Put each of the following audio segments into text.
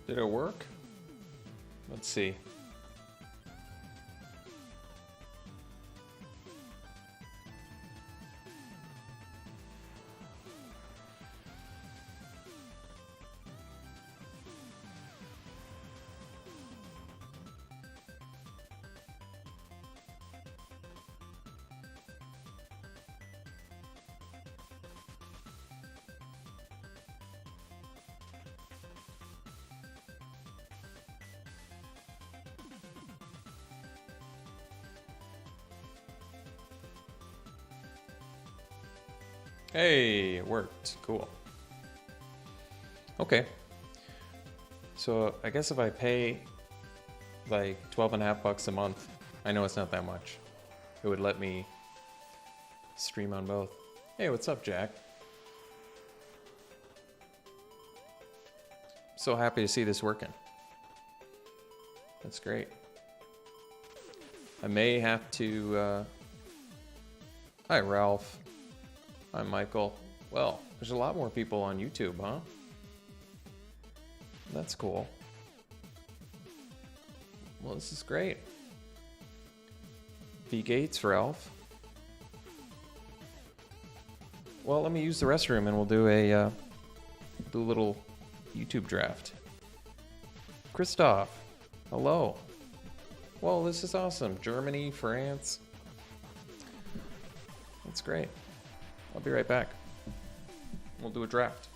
Did it work? Let's see. Hey, it worked. Cool. Okay. So I guess if I pay like 12.5 bucks a month, I know it's not that much, it would let me stream on both. Hey, what's up, Jack? So happy to see this working. That's great. I may have to, hi, Ralph. Hi, Michael. Well, there's a lot more people on YouTube, huh? That's cool. Well, this is great. V Gates, Ralph. Well, let me use the restroom and we'll do a little YouTube draft. Christoph, hello. Well, this is awesome. Germany, France. That's great. I'll be right back. We'll do a draft.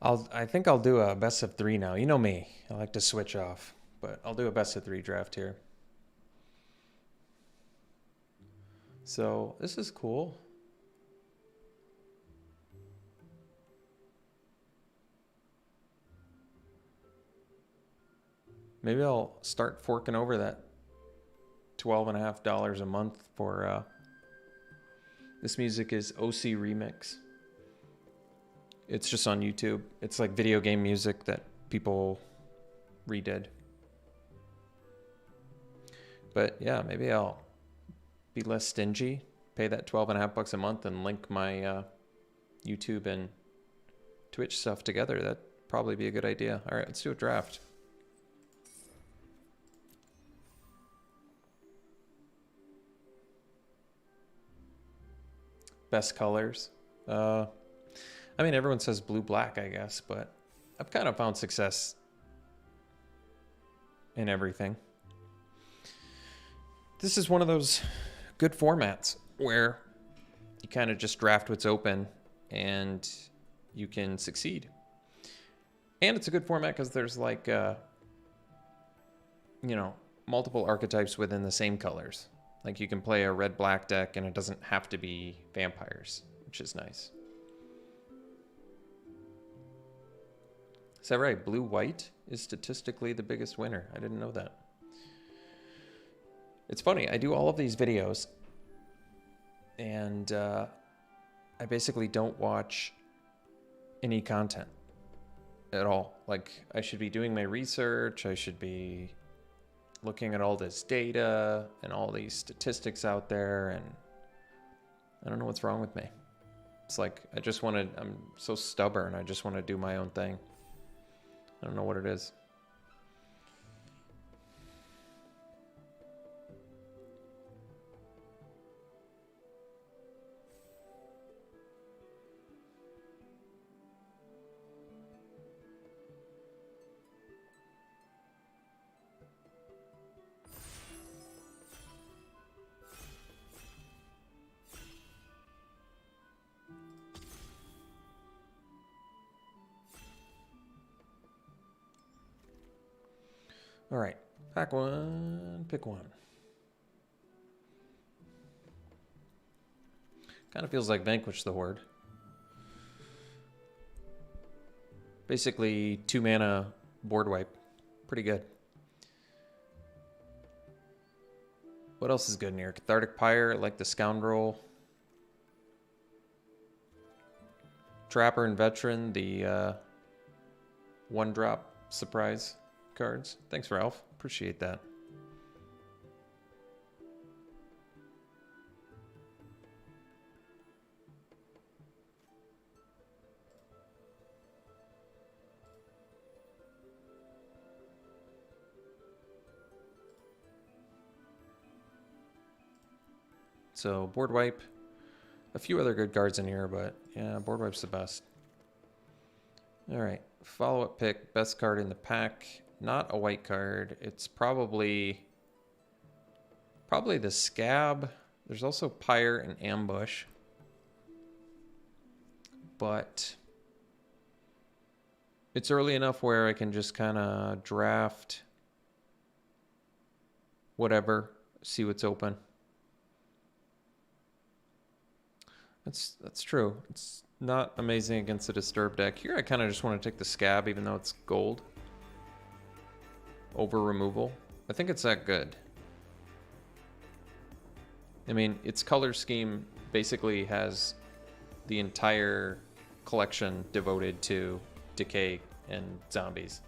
I think I'll do a best of 3 now. You know me, I like to switch off, but I'll do a best of 3 draft here. So this is cool. Maybe I'll start forking over that $12.50 a month for this music is OC Remix. It's just on YouTube. It's like video game music that people redid. But yeah, maybe I'll be less stingy, pay that 12.5 bucks a month and link my YouTube and Twitch stuff together. That'd probably be a good idea. All right, let's do a draft. Best colors. I mean, everyone says blue, black, I guess, but I've kind of found success in everything. This is one of those good formats where you kind of just draft what's open and you can succeed. And it's a good format because there's like, you know, multiple archetypes within the same colors. Like you can play a red-black deck and it doesn't have to be vampires, which is nice. Is that right? Blue-white is statistically the biggest winner. I didn't know that. It's funny. I do all of these videos, and I basically don't watch any content at all. Like, I should be doing my research. I should be looking at all this data and all these statistics out there, and I don't know what's wrong with me. It's like, I'm so stubborn. I just want to do my own thing. I don't know what it is. All right, pack one, pick one. Kind of feels like Vanquish the Horde. Basically, 2 mana board wipe. Pretty good. What else is good in here? Cathartic Pyre, like the Scoundrel. Trapper and Veteran, the 1-drop surprise cards. Thanks, Ralph. Appreciate that. So, board wipe. A few other good cards in here, but yeah, board wipe's the best. All right, follow-up pick, best card in the pack. Not a white card. It's probably the Scab. There's also Pyre and Ambush. But it's early enough where I can just kind of draft whatever, see what's open. That's true. It's not amazing against a Disturb deck. Here I kind of just want to take the Scab, even though it's gold. Over removal. I think it's that good. I mean, its color scheme basically has the entire collection devoted to decay and zombies.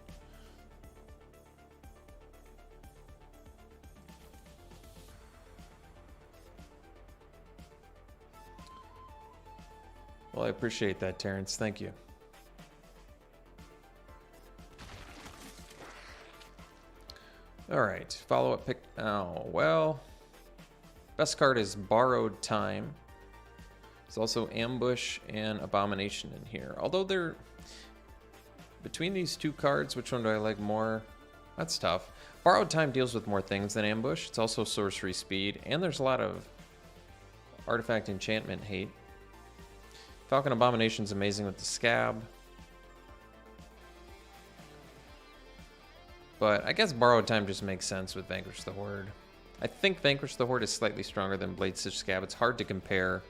Well, I appreciate that, Terrence. Thank you. All right, follow-up pick. Oh, well, best card is Borrowed Time. There's also Ambush and Abomination in here. Although they're between these two cards, which one do I like more? That's tough. Borrowed Time deals with more things than Ambush. It's also sorcery speed, and there's a lot of artifact enchantment hate. Falcon Abomination's amazing with the Scab. But I guess Borrowed Time just makes sense with Vanquish the Horde. I think Vanquish the Horde is slightly stronger than Blade Stitch Scab. It's hard to compare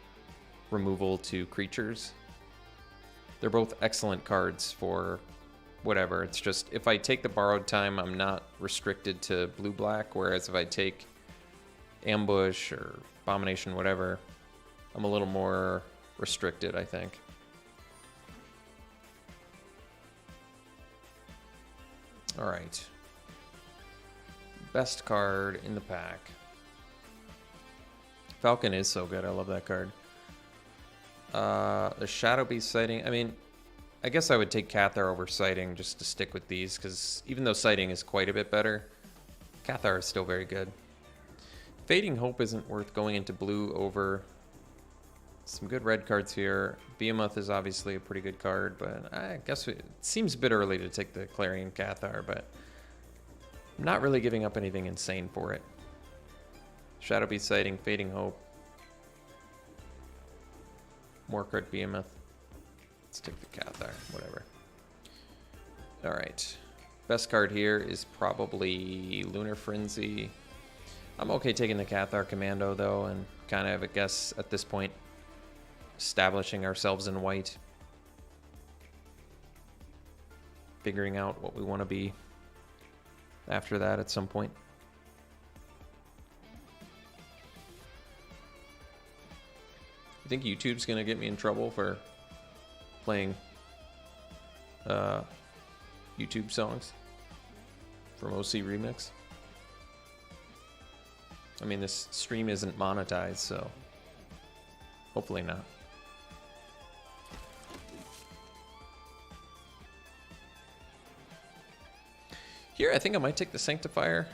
removal to creatures. They're both excellent cards for whatever. It's just, if I take the Borrowed Time, I'm not restricted to blue-black, whereas if I take Ambush or Abomination, whatever, I'm a little more restricted, I think. All right. Best card in the pack. Falcon is so good. I love that card. The Shadow Beast Sighting. I mean, I guess I would take Cathar over Sighting just to stick with these, because even though Sighting is quite a bit better, Cathar is still very good. Fading Hope isn't worth going into blue over. Some good red cards here. Behemoth is obviously a pretty good card, but I guess it seems a bit early to take the Clarion Cathar, but I'm not really giving up anything insane for it. Shadow Beast Sighting, Fading Hope. More card Behemoth. Let's take the Cathar, whatever. Alright. Best card here is probably Lunar Frenzy. I'm okay taking the Cathar Commando, though, and kind of, I guess, at this point, establishing ourselves in white. figuring out what we want to be after that at some point. You think YouTube's gonna get me in trouble for playing YouTube songs from OC Remix? I mean, this stream isn't monetized, so hopefully not. Here, I think I might take the Sanctifier.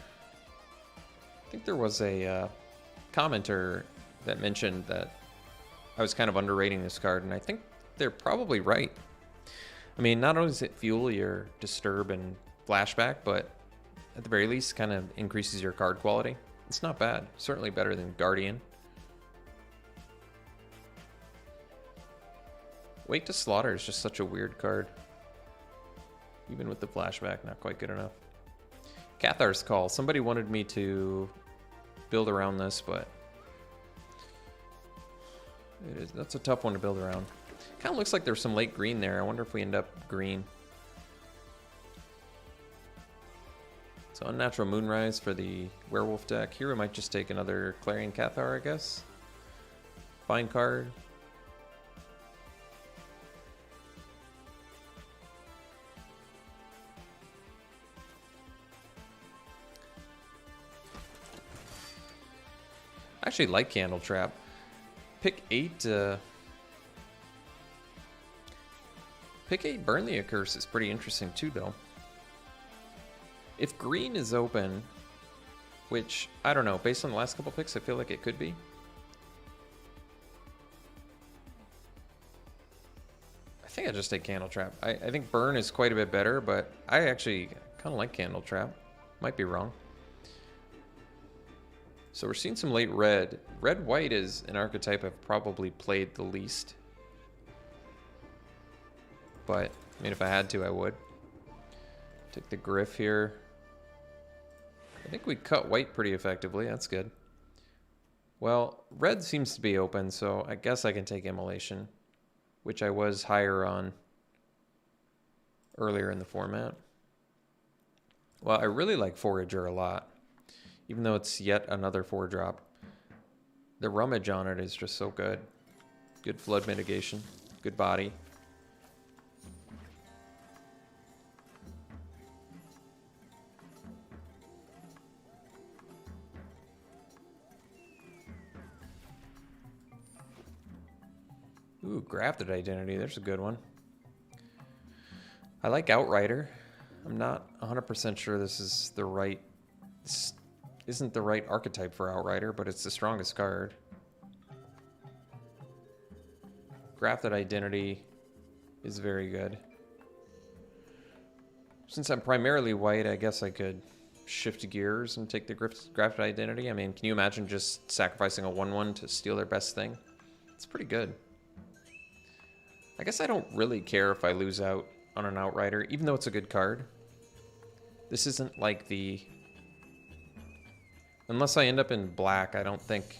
I think there was a commenter that mentioned that I was kind of underrating this card, and I think they're probably right. I mean, not only does it fuel your Disturb and Flashback, but at the very least kind of increases your card quality. It's not bad. Certainly better than Guardian. Wake to Slaughter is just such a weird card. Even with the Flashback, not quite good enough. Cathar's Call. Somebody wanted me to build around this, but that's a tough one to build around. Kind of looks like there's some late green there. I wonder if we end up green. So Unnatural Moonrise for the Werewolf deck. Here we might just take another Clarion Cathar, I guess. Fine card. I actually like Candle Trap. Pick 8. Pick 8 Burn the Accurse is pretty interesting too, though. If green is open, which, I don't know, based on the last couple picks, I feel like it could be. I think I just take Candle Trap. I think Burn is quite a bit better, but I actually kind of like Candle Trap. Might be wrong. So we're seeing some late red. Red-white is an archetype I've probably played the least. But, I mean, if I had to, I would. Take the Griff here. I think we cut white pretty effectively. That's good. Well, red seems to be open, so I guess I can take Immolation, which I was higher on earlier in the format. Well, I really like Forager a lot, even though it's yet another 4-drop. The rummage on it is just so good. Good flood mitigation, good body. Ooh, Grafted Identity, there's a good one. I like Outrider. I'm not 100% sure this is the right... This isn't the right archetype for Outrider, but it's the strongest card. Grafted Identity is very good. Since I'm primarily white, I guess I could shift gears and take the Grafted Identity. I mean, can you imagine just sacrificing a 1/1 to steal their best thing? It's pretty good. I guess I don't really care if I lose out on an Outrider, even though it's a good card. This isn't like the... Unless I end up in black, I don't think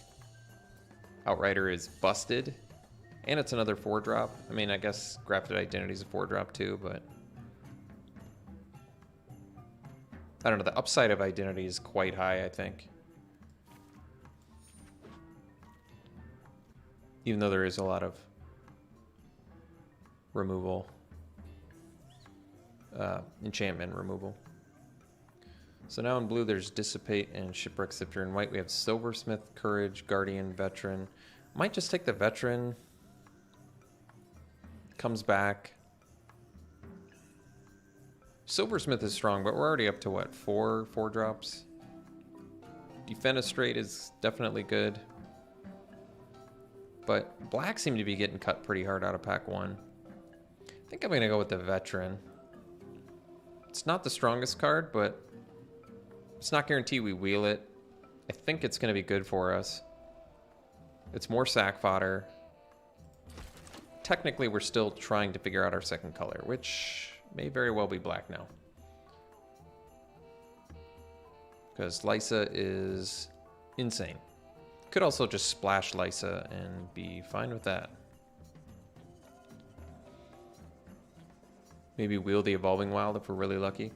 Outrider is busted. And it's another 4-drop. I mean, I guess Grafted Identity is a 4-drop too, but... I don't know, the upside of Identity is quite high, I think. Even though there is a lot of removal. Enchantment removal. So now in blue there's Dissipate and Shipwreck Sifter. In white we have Silversmith, Courage, Guardian, Veteran. Might just take the Veteran. Comes back. Silversmith is strong, but we're already up to what, 4 drops? Defenestrate is definitely good. But black seem to be getting cut pretty hard out of pack 1. I think I'm going to go with the Veteran. It's not the strongest card, but it's not guaranteed we wheel it. I think it's going to be good for us. It's more sack fodder. Technically, we're still trying to figure out our second color, which may very well be black now. Because Lysa is insane. Could also just splash Lysa and be fine with that. Maybe wheel the Evolving Wild if we're really lucky.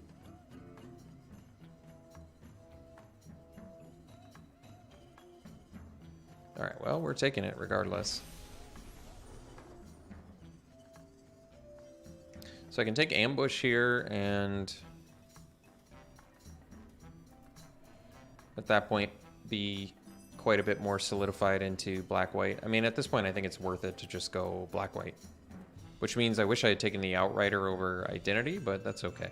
Alright, well, we're taking it regardless. So I can take Ambush here, and at that point be quite a bit more solidified into black-white. I mean, at this point I think it's worth it to just go black-white. Which means I wish I had taken the Outrider over Identity, but that's okay.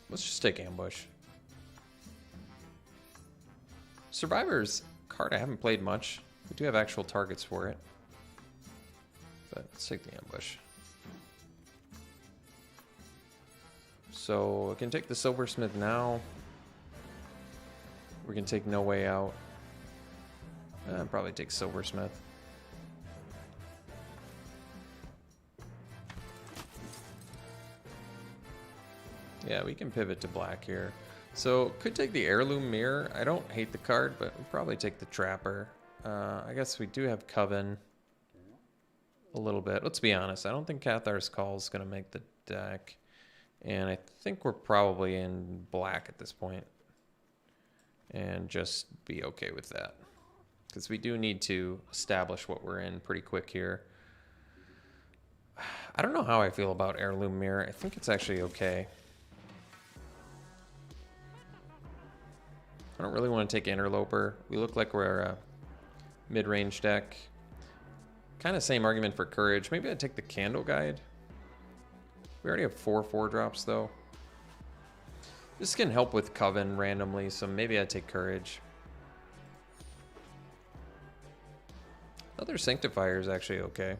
Let's just take Ambush. Survivor's card I haven't played much. We do have actual targets for it. But let's take the Ambush. So I can take the Silversmith now. We can take No Way Out. Probably take Silversmith. Yeah, we can pivot to black here. So could take the Heirloom Mirror. I don't hate the card, but we'll probably take the Trapper. I guess we do have Coven a little bit. Let's be honest. I don't think Cathar's Call is going to make the deck. And I think we're probably in black at this point. And just be okay with that. Because we do need to establish what we're in pretty quick here. I don't know how I feel about Heirloom Mirror. I think it's actually okay. I don't really want to take Interloper. We look like we're a mid-range deck. Kind of same argument for Courage. Maybe I'd take the Candle Guide. We already have 4 4-drops though. This can help with Coven randomly, so maybe I'd take Courage. Another Sanctifier is actually okay.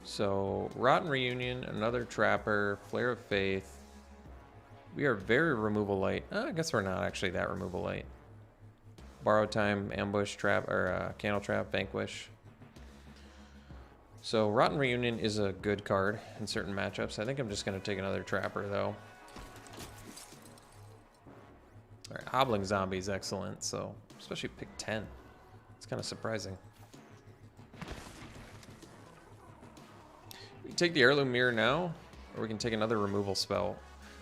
So, Rotten Reunion, another Trapper, Flare of Faith. We are very removal light. I guess we're not actually that removal light. Borrowed Time, Ambush, Trap, or Candle Trap, Vanquish. So Rotten Reunion is a good card in certain matchups. I think I'm just going to take another Trapper though. Alright, Hobbling Zombie is excellent, so especially pick 10. It's kind of surprising. We can take the Heirloom Mirror now, or we can take another removal spell.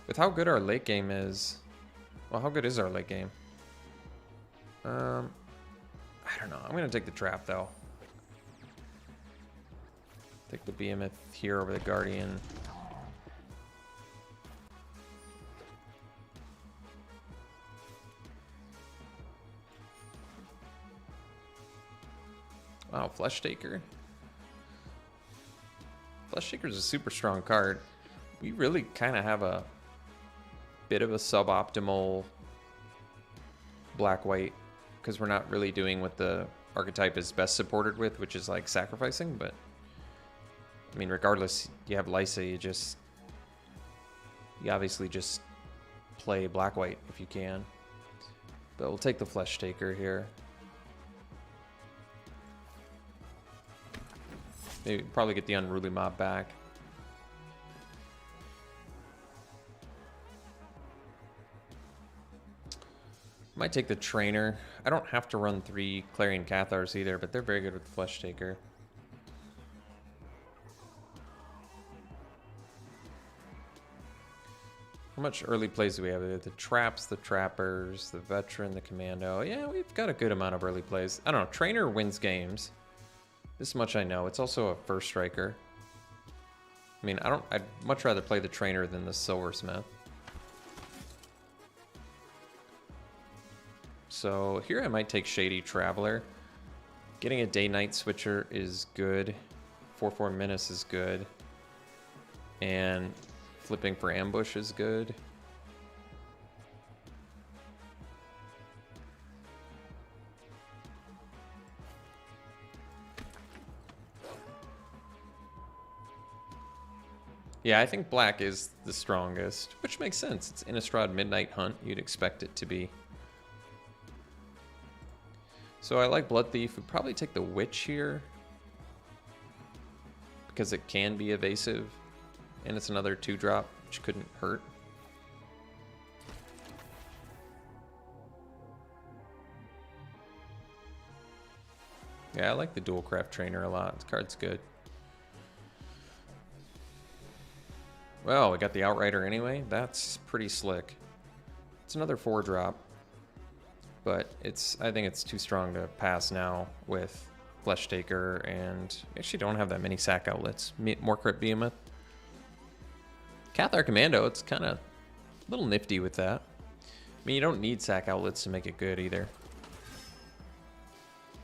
With how good our late game is... Well, how good is our late game? I don't know. I'm going to take the Trap, though. Take the Behemoth here over the Guardian. Wow, Flesh Taker. Flesh Taker is a super strong card. We really kind of have a bit of a suboptimal black-white because we're not really doing what the archetype is best supported with, which is like sacrificing, but I mean, regardless, you have Lysa, you obviously just play black-white if you can. But we'll take the Flesh Taker here. Maybe probably get the Unruly Mob back. Might take the Trainer. I don't have to run 3 Clarion Cathars either, but they're very good with the Flesh Taker. How much early plays do we have? The Traps, the Trappers, the Veteran, the Commando. Yeah, we've got a good amount of early plays. I don't know. Trainer wins games. This much I know. It's also a first striker. I mean, I'd much rather play the Trainer than the Silversmith. So here I might take Shady Traveler. Getting a Day-Night Switcher is good. 4/4 Menace is good. And flipping for Ambush is good. Yeah, I think black is the strongest, which makes sense. It's Innistrad Midnight Hunt. You'd expect it to be. So I like Blood Thief. We'd probably take the Witch here because it can be evasive, and it's another 2-drop, which couldn't hurt. Yeah, I like the dual craft trainer a lot. This card's good. Well, we got the Outrider anyway. That's pretty slick. It's another 4-drop, but I think it's too strong to pass now with Flesh Taker, and we actually don't have that many sack outlets. More Crypt Behemoth. Cathar Commando, it's kind of a little nifty with that. I mean, you don't need sack outlets to make it good either.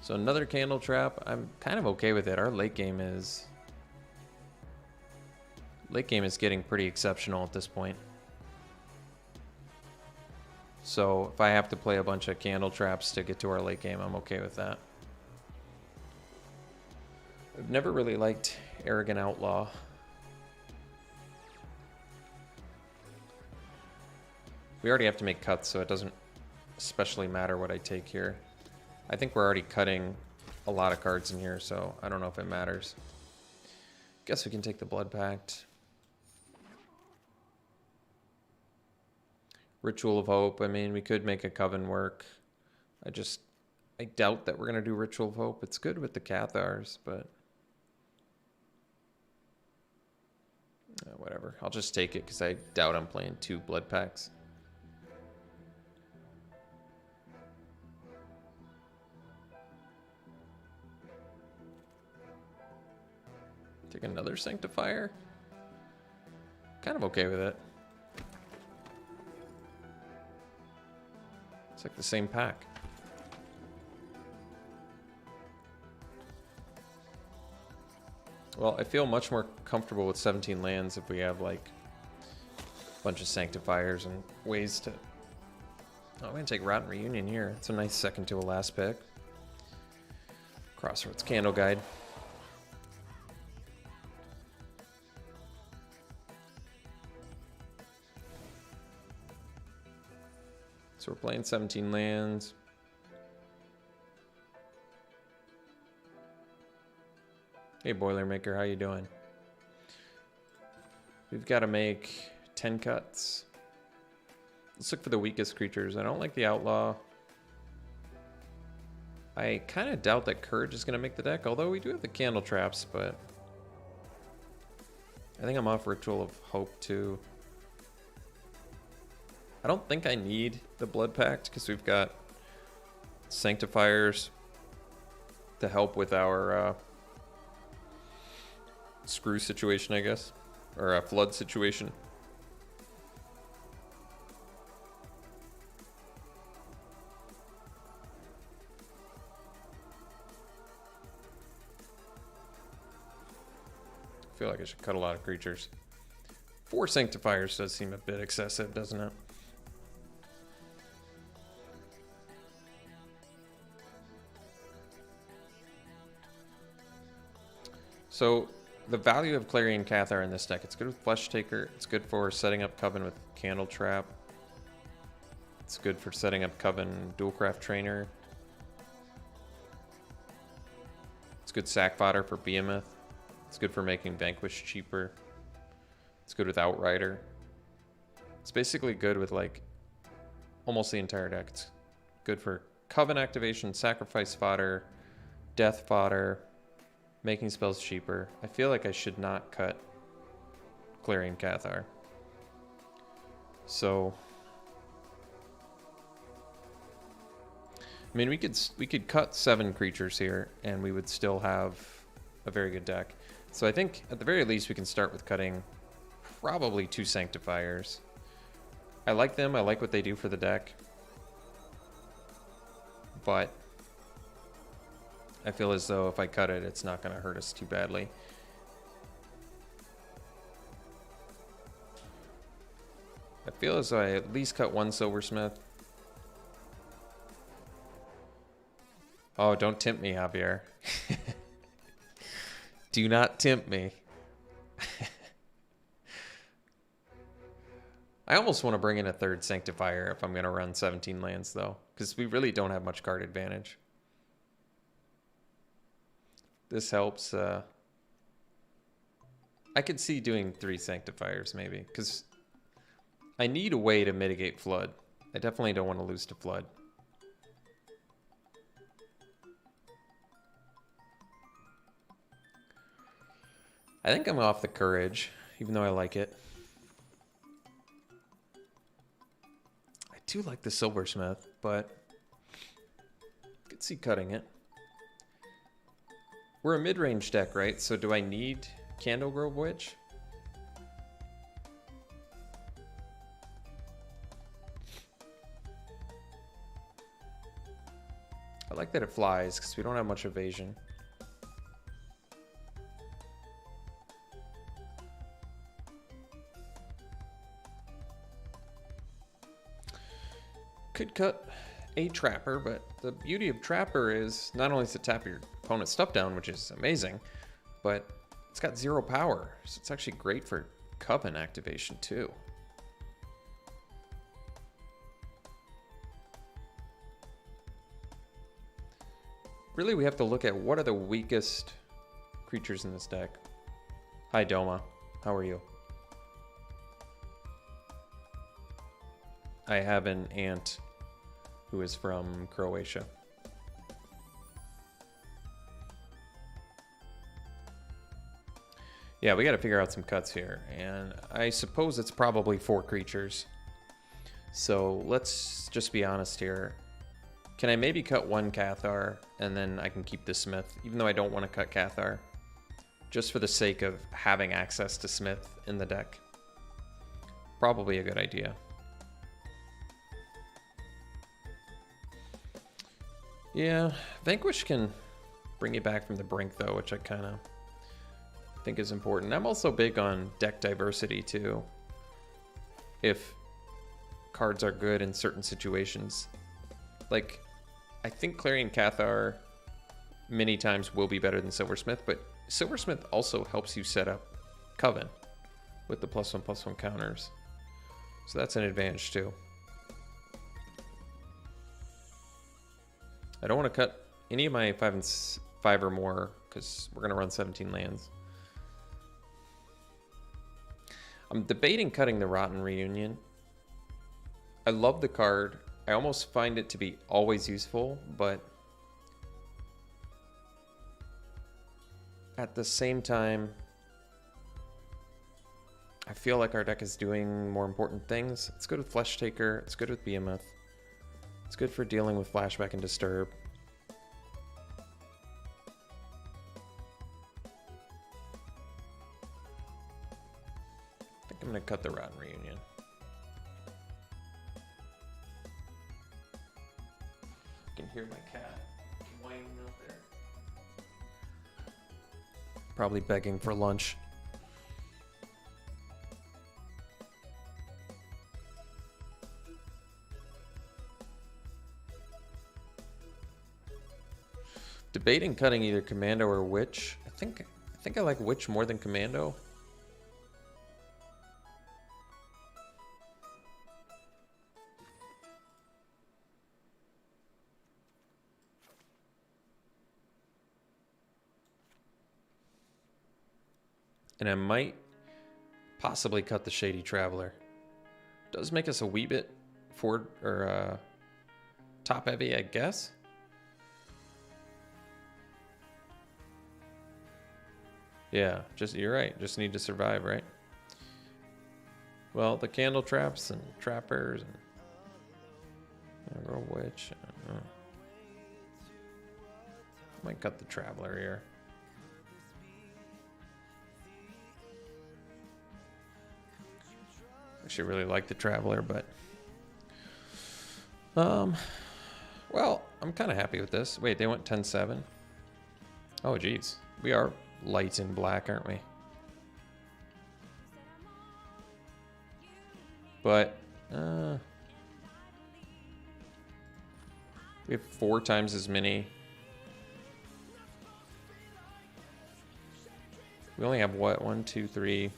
So another Candle Trap. I'm kind of okay with it. Our late game is getting pretty exceptional at this point. So if I have to play a bunch of Candle Traps to get to our late game, I'm okay with that. I've never really liked Arrogant Outlaw. We already have to make cuts, so it doesn't especially matter what I take here. I think we're already cutting a lot of cards in here, so I don't know if it matters. Guess we can take the Blood Pact. Ritual of Hope. I mean, we could make a Coven work. I doubt that we're going to do Ritual of Hope. It's good with the Cathars, but whatever. I'll just take it because I doubt I'm playing 2 Blood Pacts. Take another Sanctifier. Kind of okay with it. It's like the same pack. Well, I feel much more comfortable with 17 lands if we have like a bunch of Sanctifiers and ways to... Oh, I'm going to take Rotten Reunion here. It's a nice second to a last pick. Crossroads Candle Guide. So we're playing 17 lands. Hey Boilermaker, how you doing? We've got to make 10 cuts. Let's look for the weakest creatures. I don't like the Outlaw. I kind of doubt that Courage is going to make the deck, although we do have the Candle Traps, but I think I'm off Ritual of Hope too. I don't think I need the Blood Pact because we've got Sanctifiers to help with our screw situation, I guess, or a flood situation. I feel like I should cut a lot of creatures. 4 Sanctifiers does seem a bit excessive, doesn't it? So the value of Clarion Cathar in this deck, it's good with Flesh Taker, it's good for setting up Coven with Candle Trap, it's good for setting up Coven Dualcraft Trainer, it's good sack fodder for Behemoth, it's good for making Vanquish cheaper, it's good with Outrider, it's basically good with like almost the entire deck. It's good for Coven activation, sacrifice fodder, death fodder, making spells cheaper. I feel like I should not cut Clarion Cathar. So, I mean, we could cut 7 creatures here, and we would still have a very good deck. So I think at the very least we can start with cutting probably 2 Sanctifiers. I like them. I like what they do for the deck, but I feel as though if I cut it, it's not going to hurt us too badly. I feel as though I at least cut 1 Silversmith. Oh, don't tempt me, Javier. Do not tempt me. I almost want to bring in a 3rd Sanctifier if I'm going to run 17 lands, though, because we really don't have much card advantage. This helps. I could see doing 3 Sanctifiers maybe, because I need a way to mitigate Flood. I definitely don't want to lose to Flood. I think I'm off the courage, even though I like it. I do like the silversmith, but I could see cutting it. We're a mid-range deck, right? So do I need Candle Grove Witch? I like that it flies because we don't have much evasion. Could cut a Trapper, but the beauty of Trapper is not only to tap your opponent's stuff down, which is amazing, but it's got 0 power, so it's actually great for Coven activation too. Really, we have to look at what are the weakest creatures in this deck. Hi, Doma. How are you? I have an aunt who is from Croatia. Yeah, we got to figure out some cuts here. And I suppose it's probably 4 creatures. So let's just be honest here. Can I maybe cut 1 Cathar and then I can keep the Smith, even though I don't want to cut Cathar, just for the sake of having access to Smith in the deck? Probably a good idea. Yeah, Vanquish can bring you back from the brink though, which I kind of think is important. I'm also big on deck diversity too. If cards are good in certain situations. Like, I think Clarion Cathar many times will be better than Silversmith, but Silversmith also helps you set up Coven with the +1/+1 counters. So that's an advantage too. I don't want to cut any of my 5 or more because we're going to run 17 lands. I'm debating cutting the Rotten Reunion. I love the card. I almost find it to be always useful, but at the same time, I feel like our deck is doing more important things. It's good with Flesh Taker. It's good with Behemoth. It's good for dealing with Flashback and Disturb. I think I'm going to cut the Rotten Reunion. I can hear my cat whining out there. Probably begging for lunch. Debating cutting either Commando or Witch. I think I like Witch more than Commando. And I might possibly cut the Shady Traveler. Does make us a wee bit forward or top heavy, I guess. Yeah, you're right. Just need to survive, right? Well, the Candle Traps and Trappers and Girl Witch. I don't know. Might cut the Traveler here. Actually really like the Traveler, but well, I'm kind of happy with this. Wait, they went 10-7. Oh geez, we are light in black, aren't we? But we have 4 times as many. We only have what, 1, 2, 3,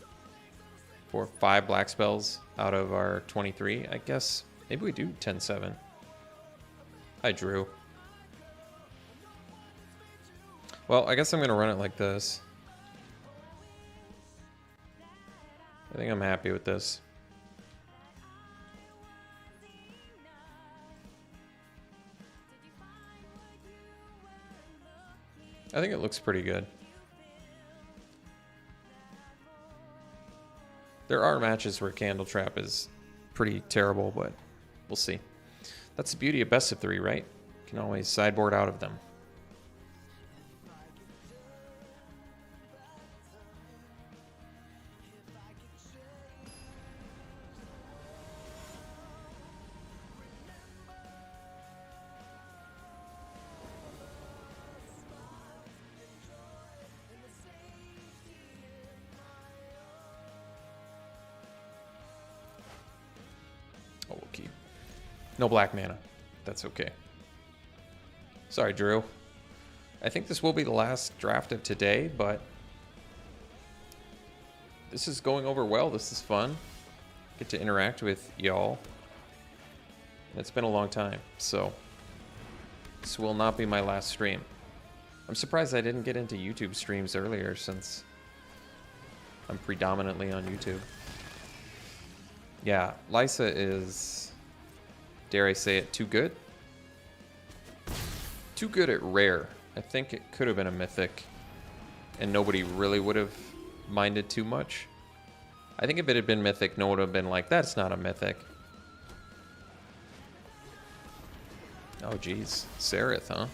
4, 5 black spells out of our 23. I guess maybe we do 10-7. I drew. Well, I guess I'm gonna run it like this. I think I'm happy with this. I think it looks pretty good. There are matches where Candle Trap is pretty terrible, but we'll see. That's the beauty of best of 3, right? You can always sideboard out of them. Oh, we'll keep. No black mana. That's okay. Sorry, Drew. I think this will be the last draft of today, but this is going over well. This is fun. Get to interact with y'all. It's been a long time, so this will not be my last stream. I'm surprised I didn't get into YouTube streams earlier since I'm predominantly on YouTube. Yeah, Lysa is, dare I say it, too good? Too good at rare. I think it could have been a mythic and nobody really would have minded too much. I think if it had been mythic, no one would have been like, that's not a mythic. Oh geez, Sereth, huh?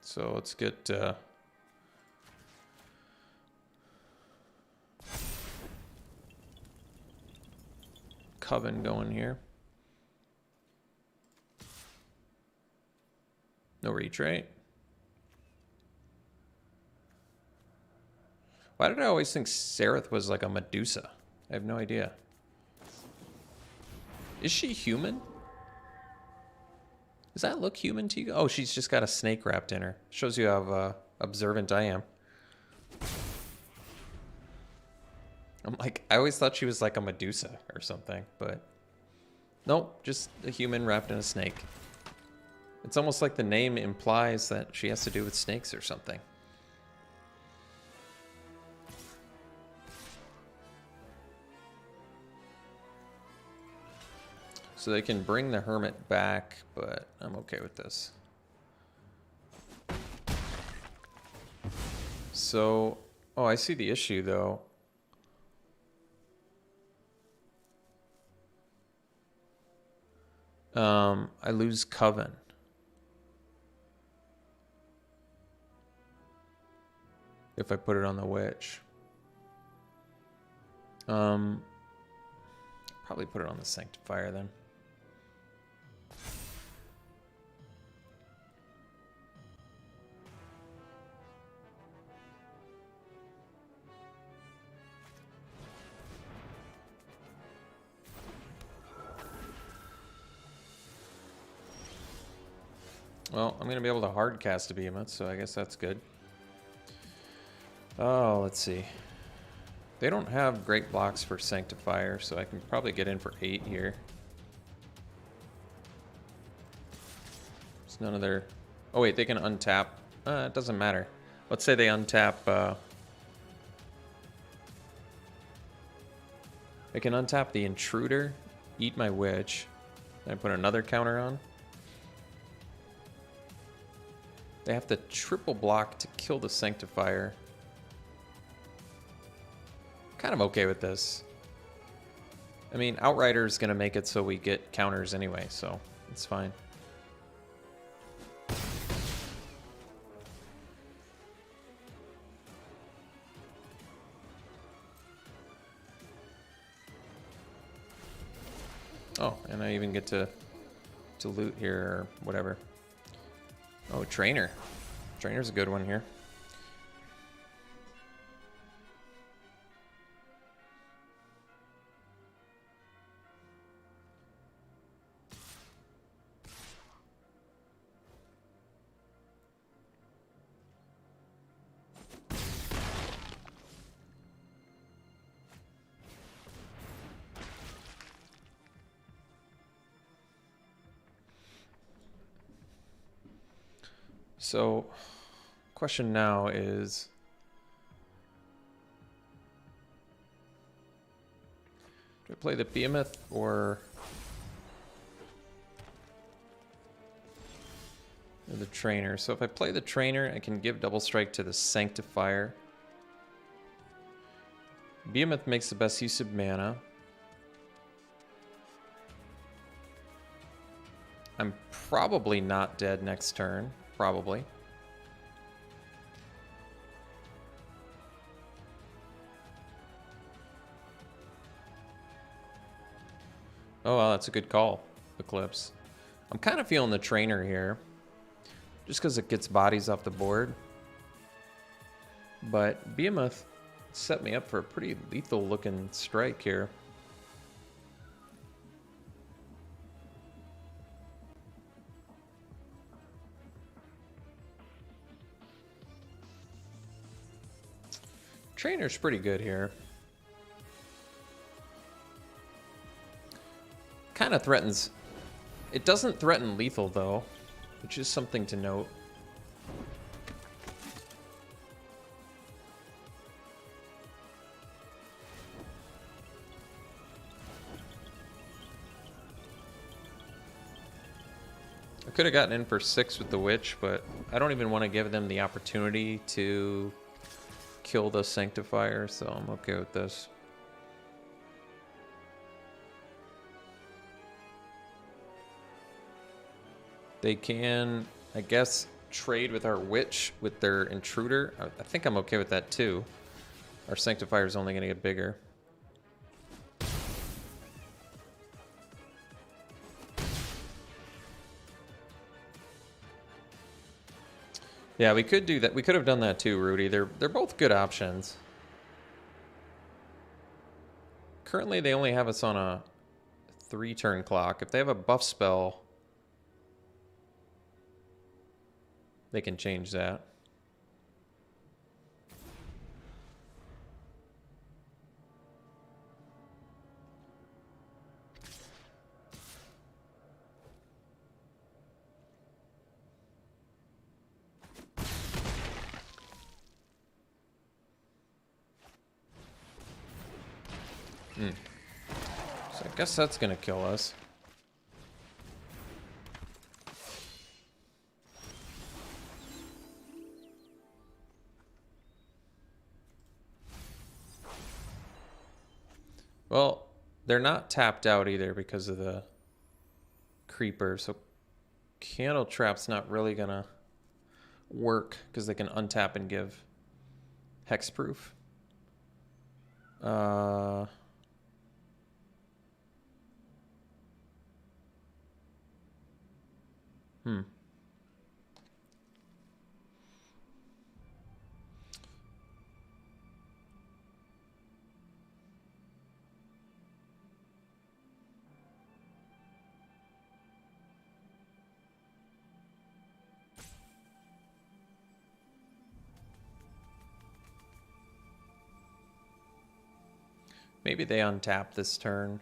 So let's get Coven going here. No reach, right? Why did I always think Sereth was like a Medusa? I have no idea. Is she human? Does that look human to you? Oh, she's just got a snake wrapped in her. Shows you how observant I am. I'm like, I always thought she was like a Medusa or something, but nope, just a human wrapped in a snake. It's almost like the name implies that she has to do with snakes or something. So they can bring the Hermit back, but I'm okay with this. So, oh, I see the issue though. I lose Coven. If I put it on the Witch. Probably put it on the Sanctifier then. Well, I'm going to be able to hard cast a Behemoth, so I guess that's good. Oh, let's see. They don't have great blocks for Sanctifier, so I can probably get in for 8 here. There's none of their... Oh wait, they can untap. It doesn't matter. Let's say they untap... They can untap the Intruder, eat my Witch, then I put another counter on. They have to triple block to kill the Sanctifier. Kind of okay with this. I mean, Outrider's gonna make it so we get counters anyway, so it's fine. Oh, and I even get to loot here or whatever. Oh, Trainer. Trainer's a good one here. So, question now is, do I play the Behemoth or the Trainer? So if I play the Trainer, I can give double strike to the Sanctifier. Behemoth makes the best use of mana. I'm probably not dead next turn. Probably. Oh, well, that's a good call, Eclipse. I'm kind of feeling the Trainer here, just because it gets bodies off the board. But Behemoth set me up for a pretty lethal looking strike here. Trainer's pretty good here. Kind of threatens. It doesn't threaten lethal though, which is something to note. I could have gotten in for 6 with the Witch, but I don't even want to give them the opportunity to kill the Sanctifier, so I'm okay with this. They can, I guess, trade with our Witch with their Intruder. I think I'm okay with that too. Our Sanctifier is only going to get bigger. Yeah, we could do that. We could have done that too, Rudy. They're both good options. Currently, they only have us on a 3-turn clock. If they have a buff spell, they can change that. So I guess that's gonna kill us. Well, they're not tapped out either because of the creeper, so Candle Trap's not really gonna work because they can untap and give hexproof. Maybe they untap this turn.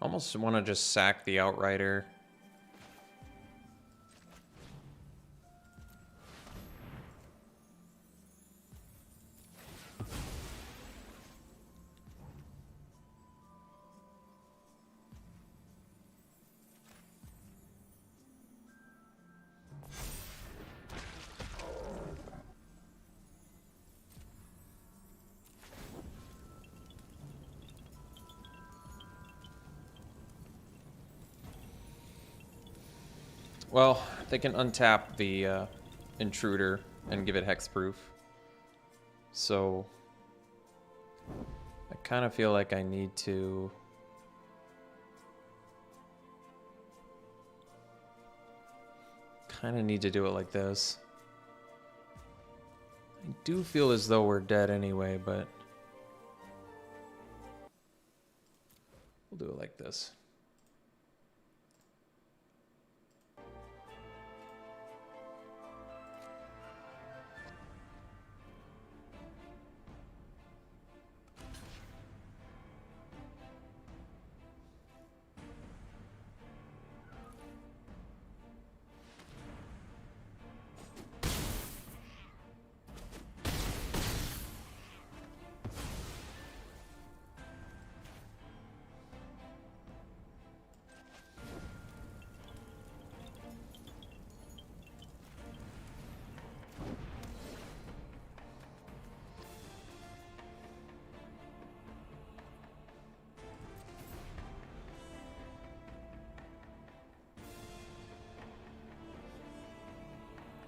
Almost want to just sack the Outrider. Well, they can untap the Intruder and give it hexproof. So I kind of feel like I need to do it like this. I do feel as though we're dead anyway, but we'll do it like this.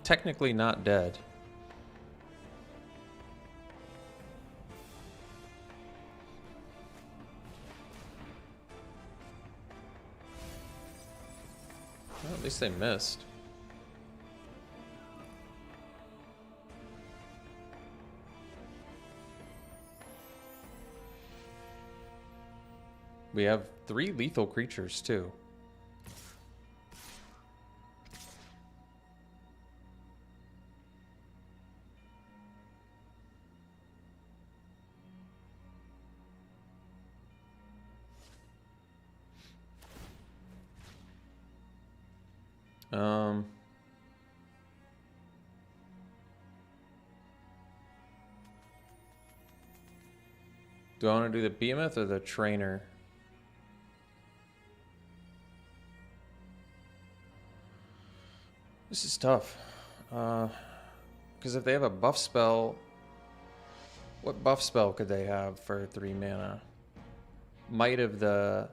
technically not dead. Well, at least they missed. We have 3 lethal creatures too. Do I want to do the behemoth or the trainer? This is tough. Because if they have a buff spell, what buff spell could they have for 3 mana? Might of the...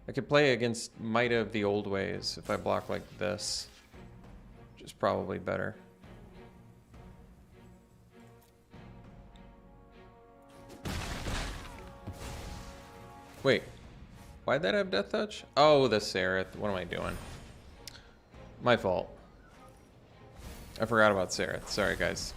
I could play against Might of the Old Ways if I block like this, which is probably better. Wait, why'd that have Death Touch? Oh, the Sereth. What am I doing? My fault. I forgot about Sereth. Sorry, guys.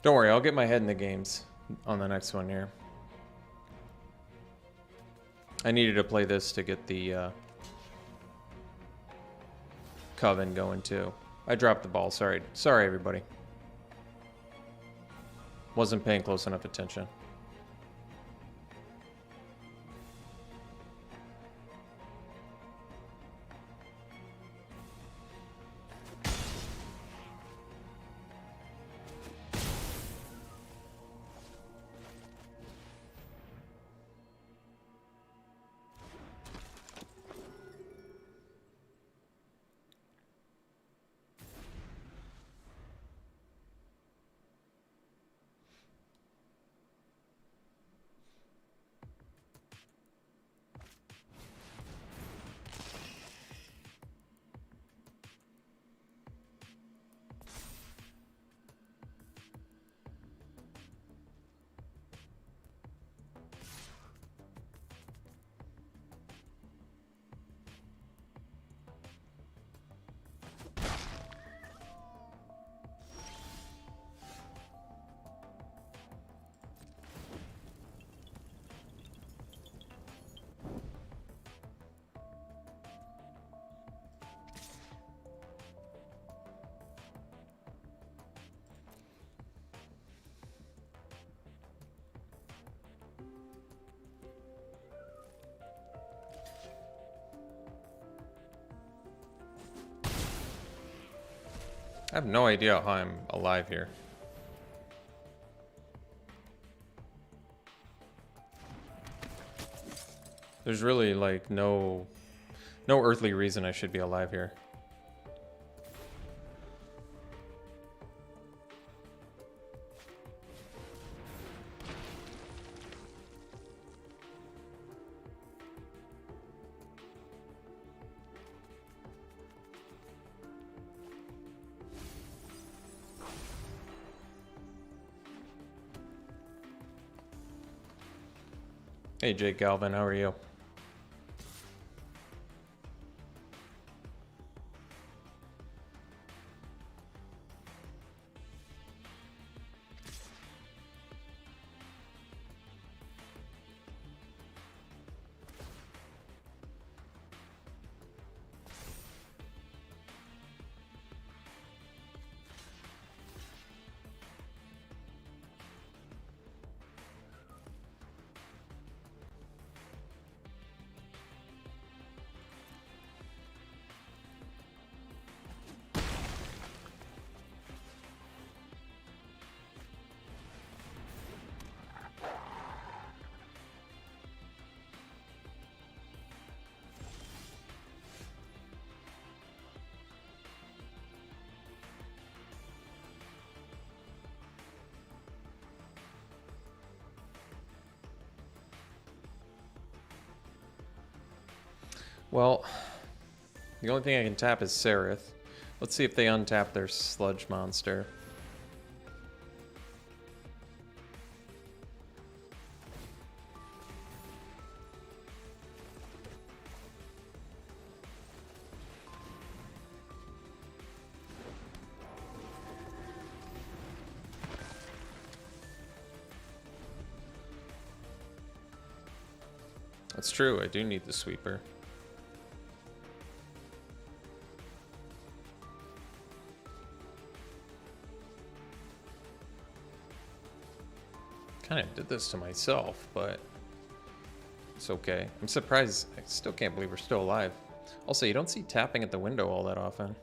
Don't worry, I'll get my head in the games on the next one here. I needed to play this to get the Coven going too. I dropped the ball. Sorry, everybody. Wasn't paying close enough attention. I have no idea how I'm alive here. There's really like no earthly reason I should be alive here. Hey Jake Galvin, how are you? Well, the only thing I can tap is Sereth. Let's see if they untap their sludge monster. That's true, I do need the sweeper. Kind of did this to myself, but it's okay. I'm surprised. I still can't believe we're still alive. Also, you don't see tapping at the window all that often.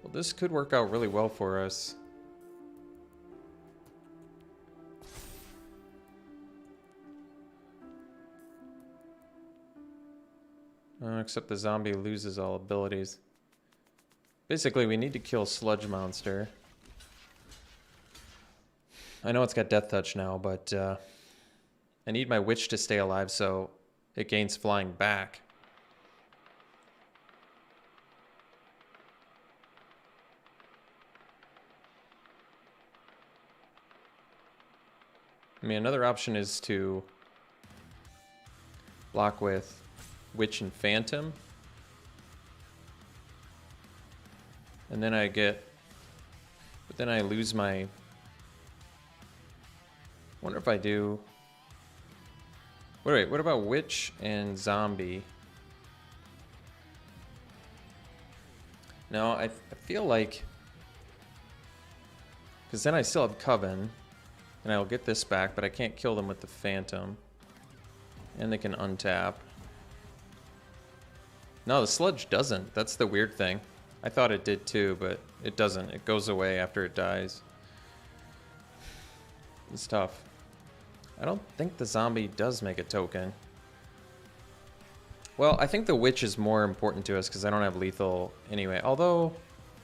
Well, this could work out really well for us. Except the zombie loses all abilities. Basically, we need to kill Sludge Monster. I know it's got Death Touch now, but I need my Witch to stay alive so it gains flying back. I mean, another option is to block with Witch and Phantom. And then I get... But then I lose my... Wonder if I do... Wait, what about Witch and Zombie? No, I feel like... Because then I still have Coven. And I'll get this back, but I can't kill them with the Phantom. And they can untap. No, the Sludge doesn't. That's the weird thing. I thought it did too, but it doesn't. It goes away after it dies. It's tough. I don't think the zombie does make a token. Well, I think the Witch is more important to us because I don't have lethal anyway. Although,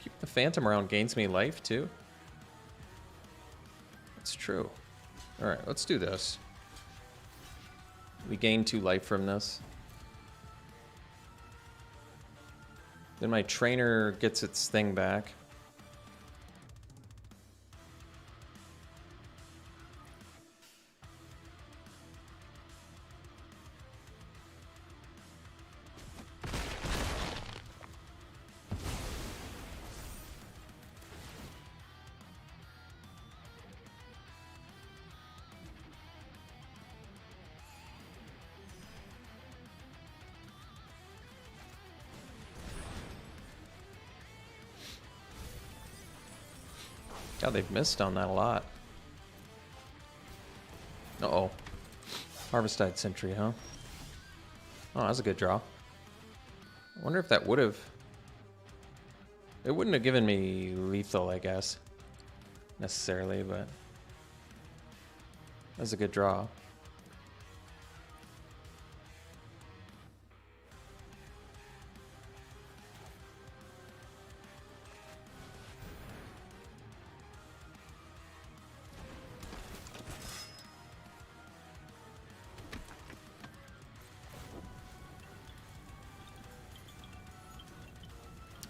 keep the Phantom around gains me life too. It's true. Alright, let's do this. We gain 2 life from this. Then my trainer gets its thing back. God, they've missed on that a lot. Uh-oh. Harvestide Sentry, huh? Oh, that's a good draw. I wonder if that would have... It wouldn't have given me lethal, I guess. Necessarily, but... That's a good draw.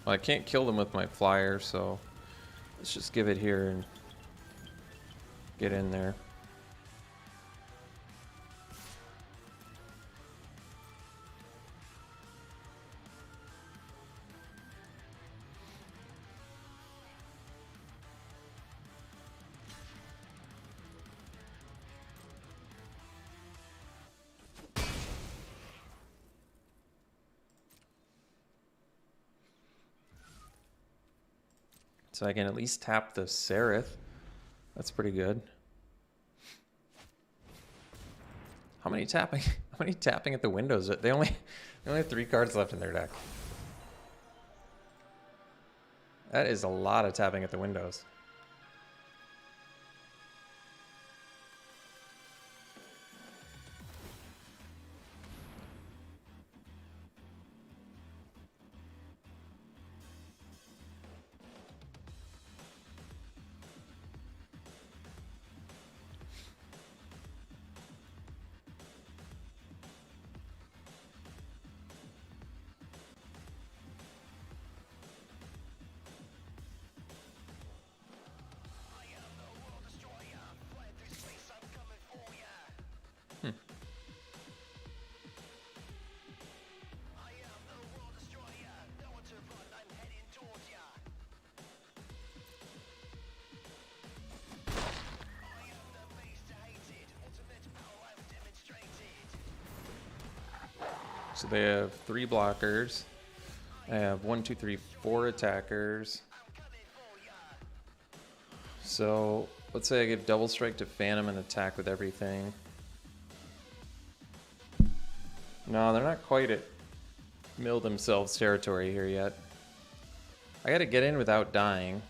Well, I can't kill them with my flyer, so let's just give it here and get in there. So I can at least tap the Sereth. That's pretty good. How many tapping? How many tapping at the windows? They only have 3 cards left in their deck. That is a lot of tapping at the windows. So they have 3 blockers. I have 1, 2, 3, 4 attackers. So let's say I give double strike to Phantom and attack with everything. No, they're not quite at mill themselves territory here yet. I gotta get in without dying.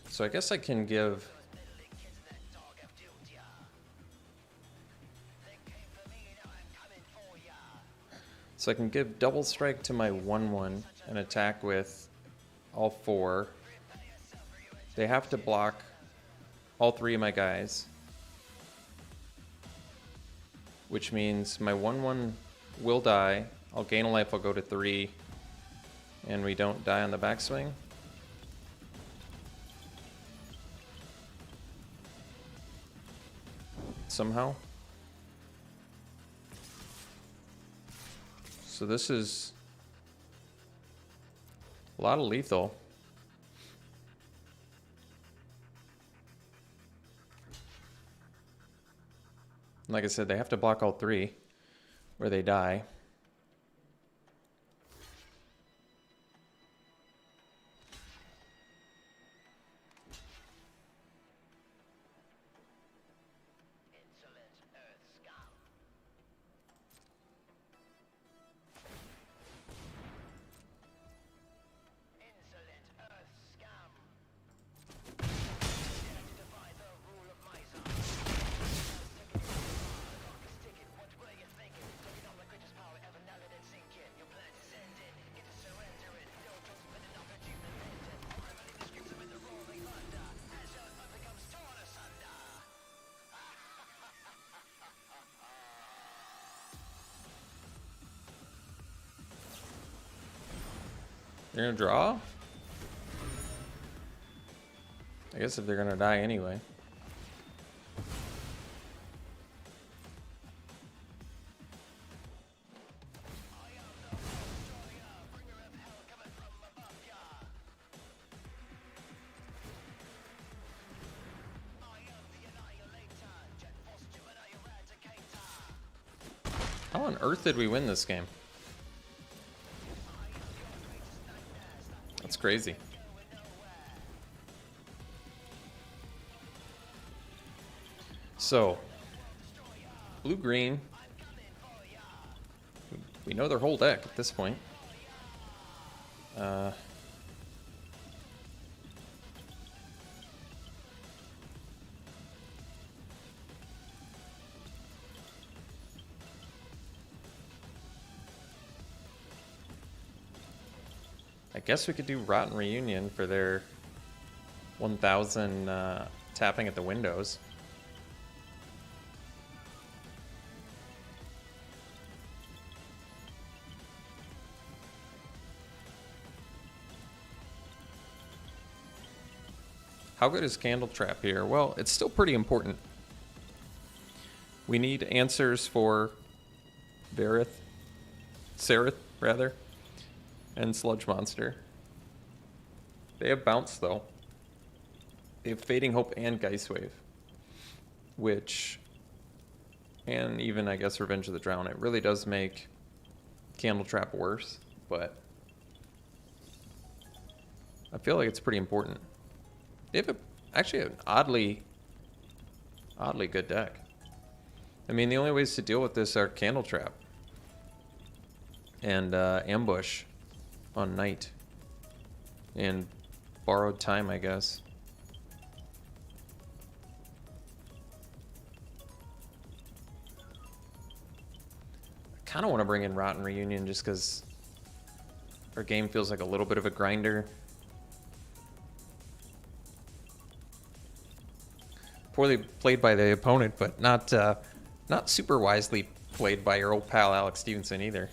So I guess I can give... So I can give double strike to my 1/1 and attack with all 4. They have to block all 3 of my guys, which means my 1/1 will die. I'll gain a life, I'll go to 3, and we don't die on the backswing. Somehow. So this is a lot of lethal. Like I said, they have to block all 3 or they die. They're gonna draw? I guess if they're gonna die anyway. How on earth did we win this game? That's crazy. So, blue-green. We know their whole deck at this point. I guess we could do Rotten Reunion for their 1,000 tapping at the windows. How good is Candle Trap here? Well, it's still pretty important. We need answers for Sereth, rather, and Sludge Monster. They have Bounce, though. They have Fading Hope and Geist Wave, which, and even, I guess, Revenge of the Drown. It really does make Candle Trap worse, but I feel like it's pretty important. They have actually an oddly good deck. I mean, the only ways to deal with this are Candle Trap and Ambush on Night and Borrowed Time, I guess. I kind of want to bring in Rotten Reunion just because our game feels like a little bit of a grinder. Poorly played by the opponent, but not super wisely played by your old pal Alex Stephenson either.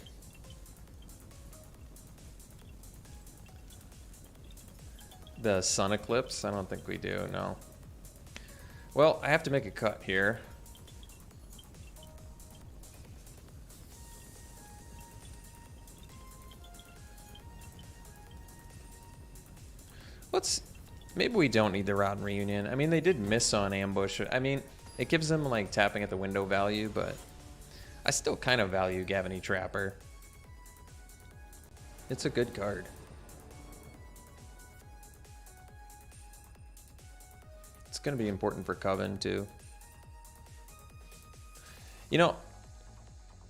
The Sun Eclipse? I don't think we do, no. Well, I have to make a cut here. Maybe we don't need the Rod and Reunion. I mean, they did miss on Ambush. I mean, it gives them like tapping at the window value, but I still kind of value Gavany Trapper. It's a good card. It's going to be important for Coven too. You know,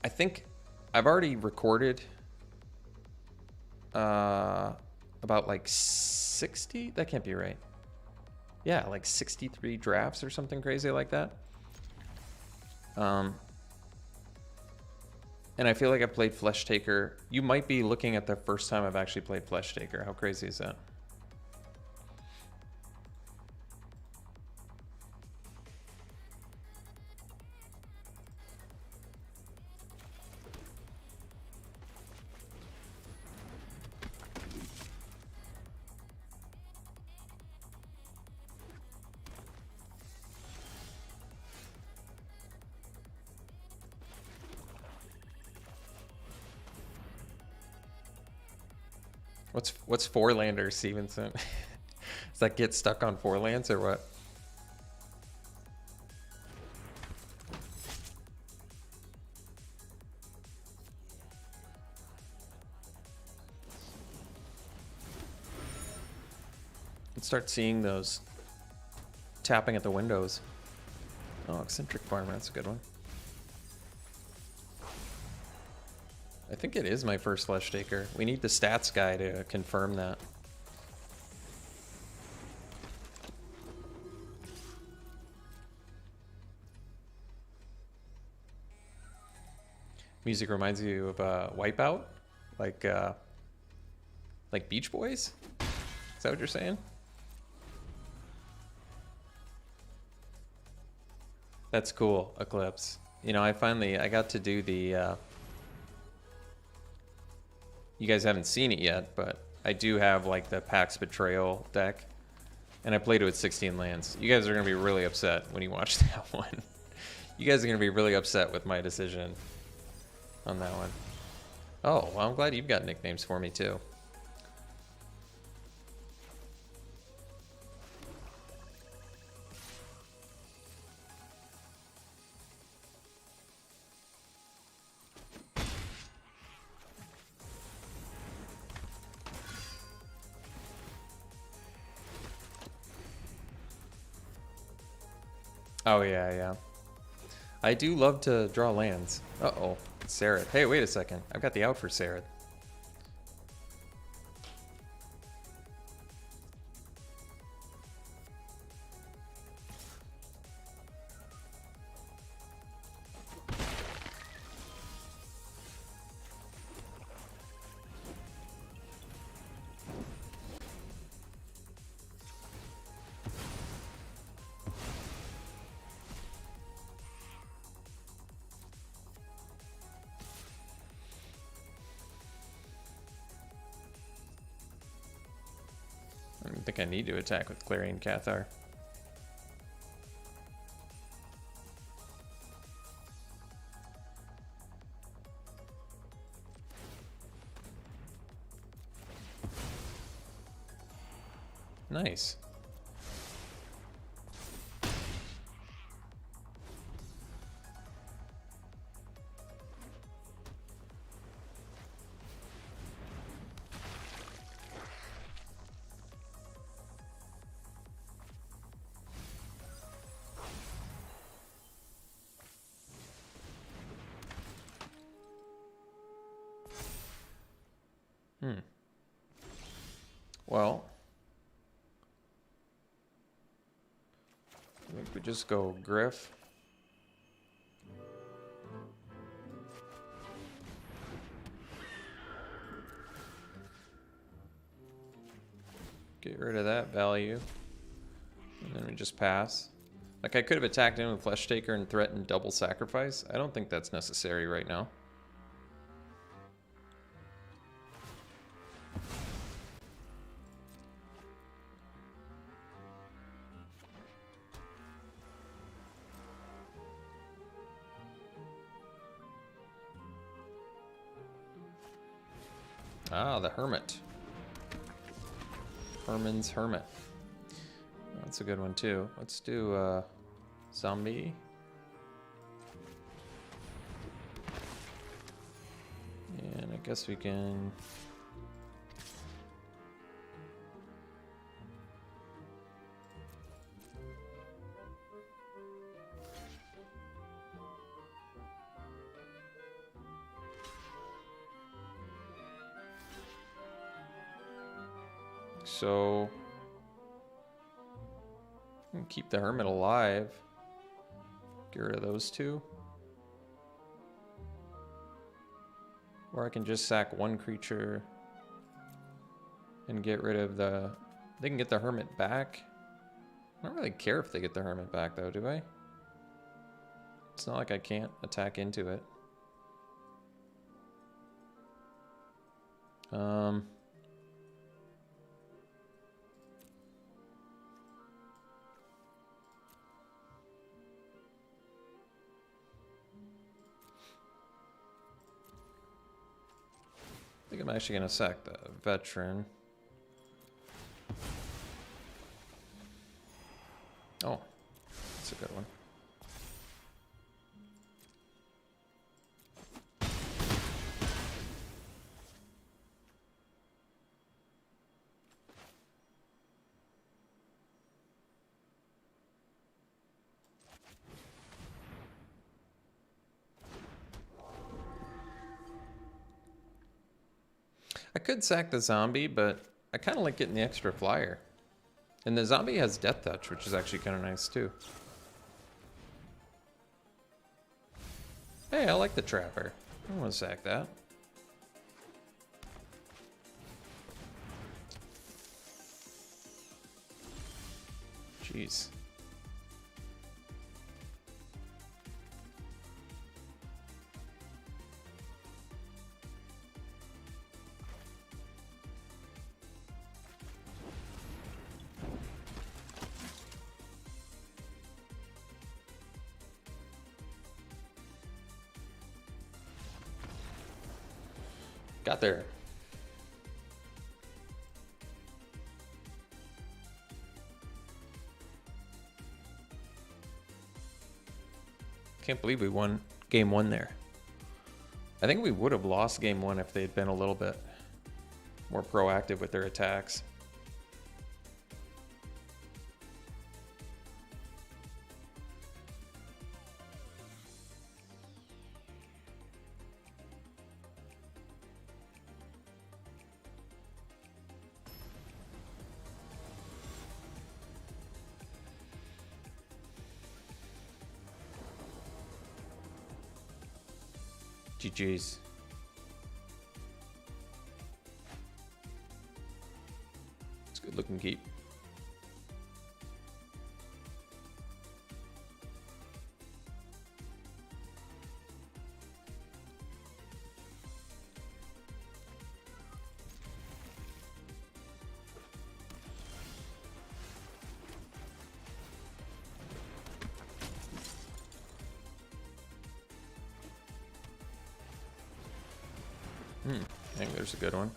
I think I've already recorded about like 60? That can't be right. Yeah, like 63 drafts or something crazy like that. And I feel like I played Flesh Taker. You might be looking at the first time I've actually played Flesh Taker. How crazy is that? What's four-lander, Stephenson? Does that get stuck on four lands or what? Let's start seeing those tapping at the windows. Oh, Eccentric Farmer, that's a good one. I think it is my first Flesh Taker. We need the stats guy to confirm that. Music reminds you of Wipeout? Like Beach Boys? Is that what you're saying? That's cool, Eclipse. You know, I got to do the... You guys haven't seen it yet, but I do have like the Pax Betrayal deck, and I played it with 16 lands. You guys are gonna be really upset when you watch that one. You guys are gonna be really upset with my decision on that one. Oh, well, I'm glad you've got nicknames for me too. Oh, yeah, yeah. I do love to draw lands. Uh-oh. Sareth. Hey, wait a second. I've got the out for Sareth. I don't think I need to attack with Clarion Cathar. Nice. Well, I think we just go Griff. Get rid of that value. And then we just pass. Like, I could have attacked in with Flesh Taker and threatened double sacrifice. I don't think that's necessary right now. Ah, the Hermit. Herman's Hermit. That's a good one too. Let's do zombie. And I guess we can... So... keep the Hermit alive. Get rid of those two. Or I can just sack one creature and get rid of the... They can get the Hermit back. I don't really care if they get the Hermit back though, do I? It's not like I can't attack into it. I think I'm actually going to sack the veteran. Oh, that's a good one. I could sack the zombie, but I kind of like getting the extra flyer. And the zombie has Death Touch, which is actually kind of nice too. Hey, I like the Trapper. I want to sack that. Jeez. Got there. Can't believe we won game one there. I think we would have lost game one if they'd been a little bit more proactive with their attacks. GG's. It's a good looking keep. I think there's a good one.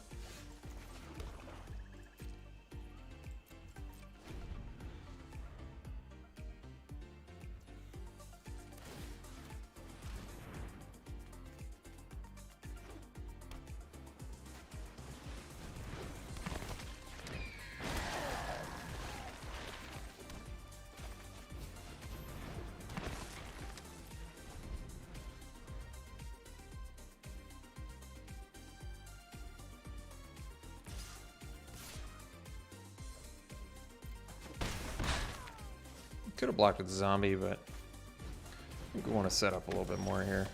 Could have blocked with the zombie, but I think we want to set up a little bit more here.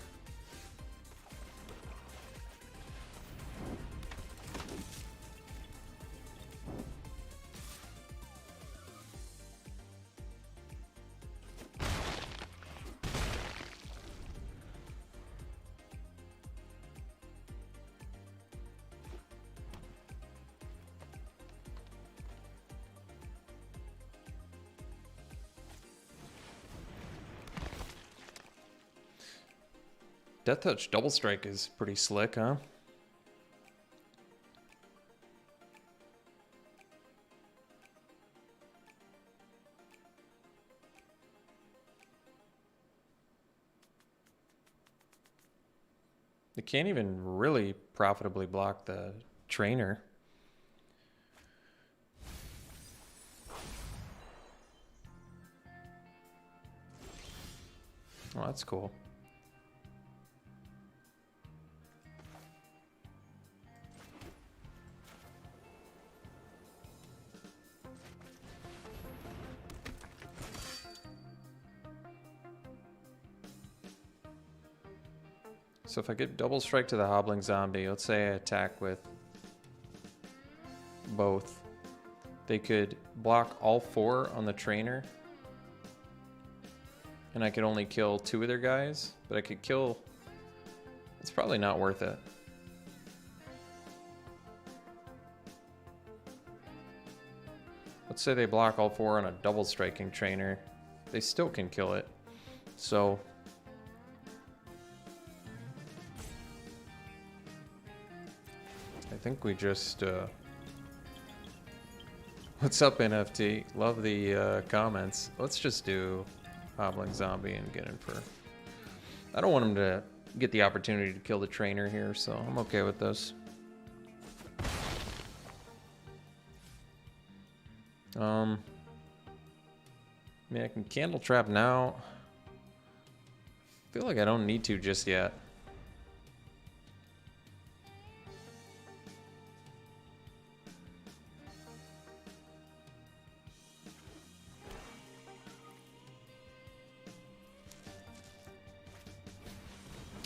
Death Touch Double Strike is pretty slick, huh? They can't even really profitably block the trainer. Oh, that's cool. So if I get double strike to the hobbling zombie, let's say I attack with both, they could block all 4 on the trainer, and I could only kill 2 of their guys, but I could kill... It's probably not worth it. Let's say they block all 4 on a double striking trainer. They still can kill it. So... I think we just... What's up, NFT? Love the comments. Let's just do Hobbling Zombie and get in for... I don't want him to get the opportunity to kill the trainer here, so I'm okay with this. I mean, I can Candle Trap now. I feel like I don't need to just yet.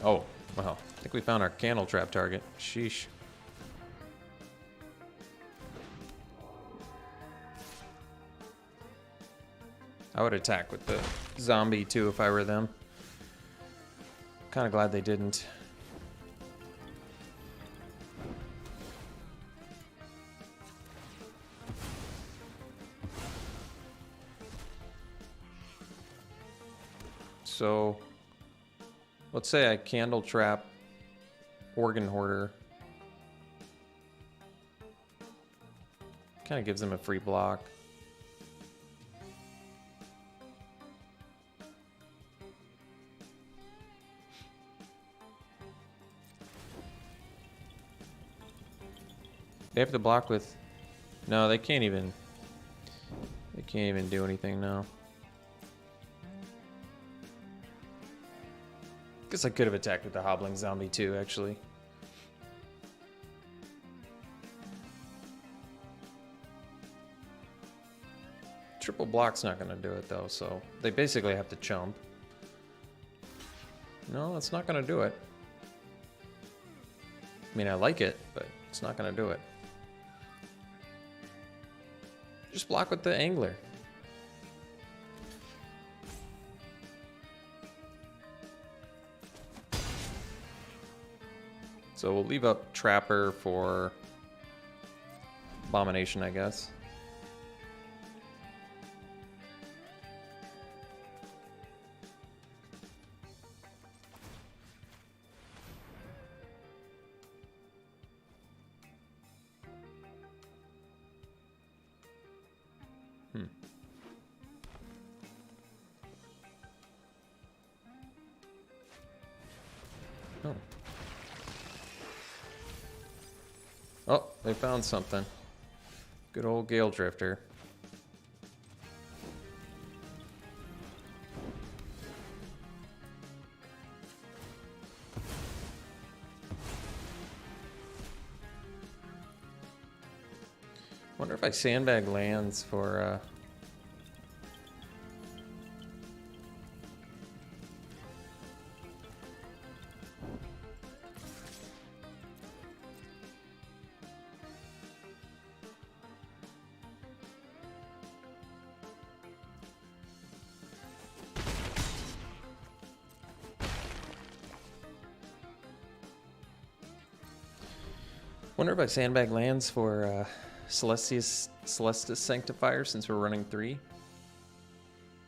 Oh, well, I think we found our Candle Trap target. Sheesh. I would attack with the zombie too if I were them. Kind of glad they didn't. So, let's say I Candle Trap Organ Hoarder. Kind of gives them a free block. They have to block with... No, they can't even... They can't even do anything now. Guess I could have attacked with the Hobbling Zombie too, actually. Triple block's not going to do it though, so they basically have to chump. No, that's not going to do it. I mean, I like it, but it's not going to do it. Just block with the Angler. So we'll leave up Trapper for Abomination, I guess. Oh. Oh, they found something. Good old Gale Drifter. Wonder if I sandbag lands for Celestis Sanctifier since we're running 3.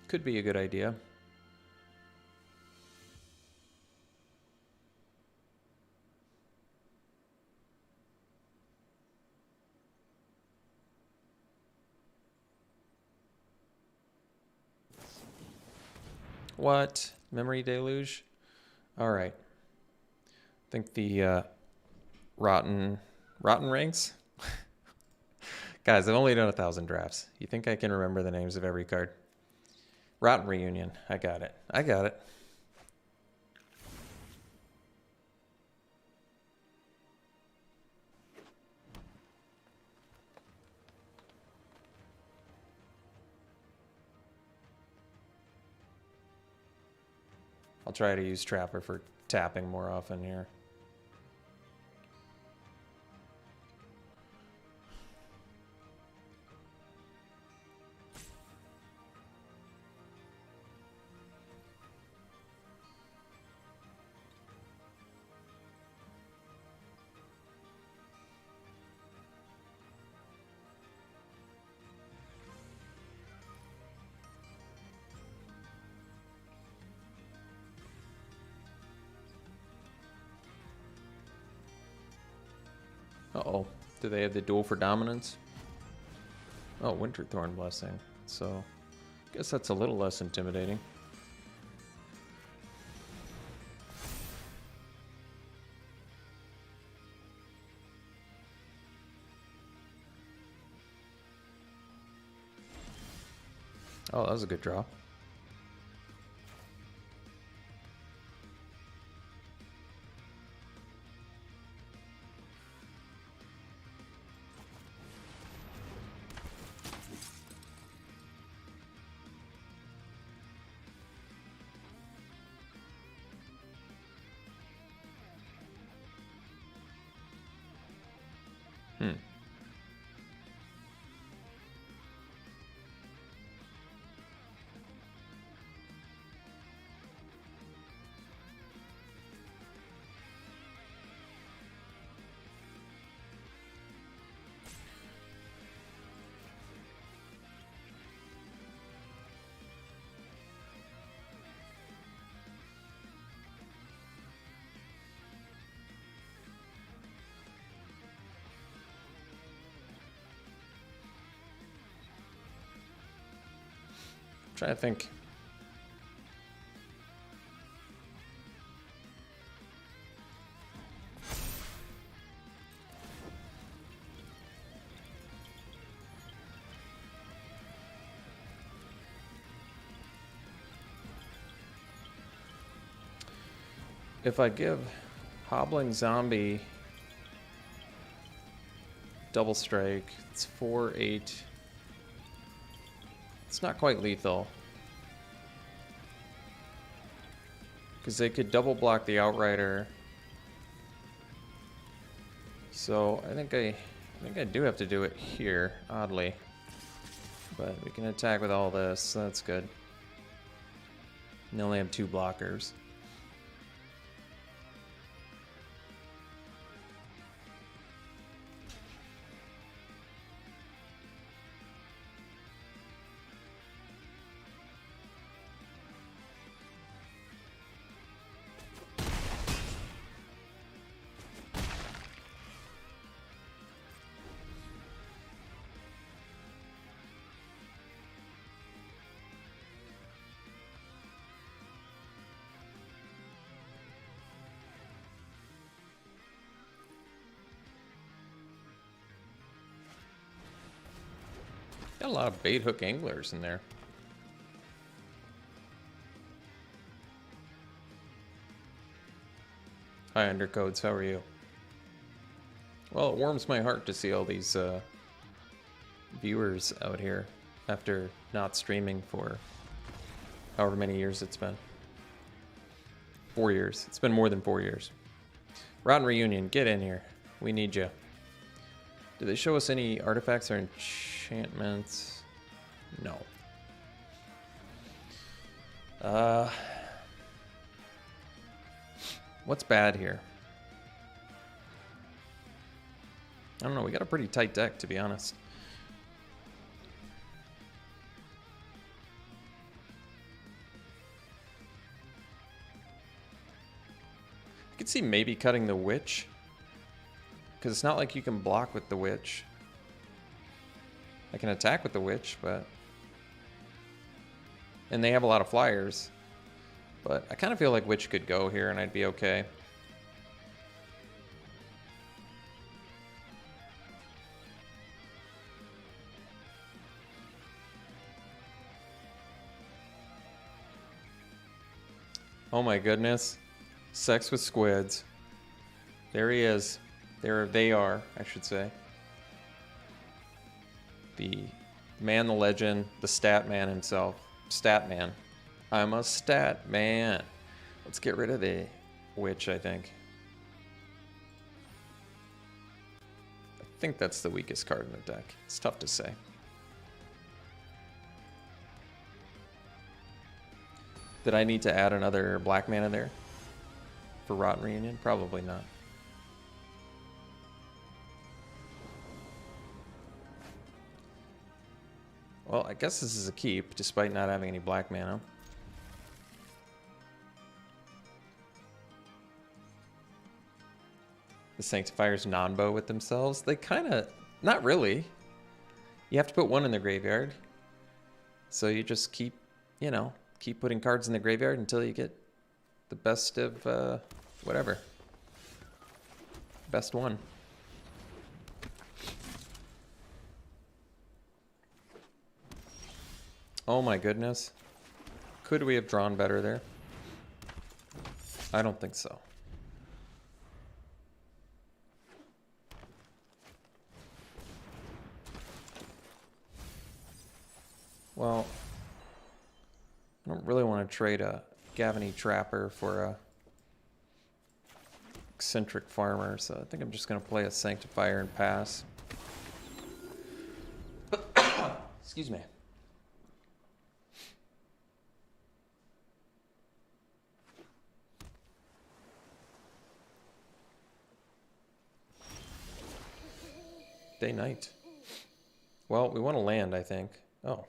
Could be a good idea. What? Memory Deluge? Alright. think the rotten ranks. Guys, I've only done 1,000 drafts. You think I can remember the names of every card? Rotten Reunion. I got it. I got it. I'll try to use Trapper for tapping more often here. Uh-oh. Do they have the duel for dominance? Oh, Winterthorn Blessing. So, I guess that's a little less intimidating. Oh, that was a good draw. Trying to think. If I give Hobbling Zombie double strike, it's 4/8. It's not quite lethal. Because they could double block the Outrider. So I think I do have to do it here, oddly. But we can attack with all this, so that's good. And they only have 2 blockers. Got a lot of bait hook anglers in there. Hi, Undercodes. How are you? Well, it warms my heart to see all these viewers out here after not streaming for however many years it's been. 4 years. It's been more than 4 years. Rotten Reunion, get in here. We need you. Do they show us any artifacts or enchantments? No. What's bad here? I don't know. We got a pretty tight deck, to be honest. I could see maybe cutting the Witch. Because it's not like you can block with the Witch. I can attack with the Witch, but... And they have a lot of flyers. But I kind of feel like Witch could go here and I'd be okay. Oh my goodness. Sex with squids. There he is. There they are, I should say. The man, the legend, the stat man himself. Stat man. I'm a stat man. Let's get rid of the witch, I think. I think that's the weakest card in the deck. It's tough to say. Did I need to add another black mana there for Rotten Reunion? Probably not. Well, I guess this is a keep, despite not having any black mana. The Sanctifier's non-bow with themselves. They kind of... Not really. You have to put one in the graveyard. So you just keep, you know, keep putting cards in the graveyard until you get the best of, whatever. Best one. Oh my goodness. Could we have drawn better there? I don't think so. Well, I don't really want to trade a Gavany Trapper for a eccentric farmer, so I think I'm just going to play a Sanctifier and pass. Excuse me. Day night. Well, we want to land, I think. Oh,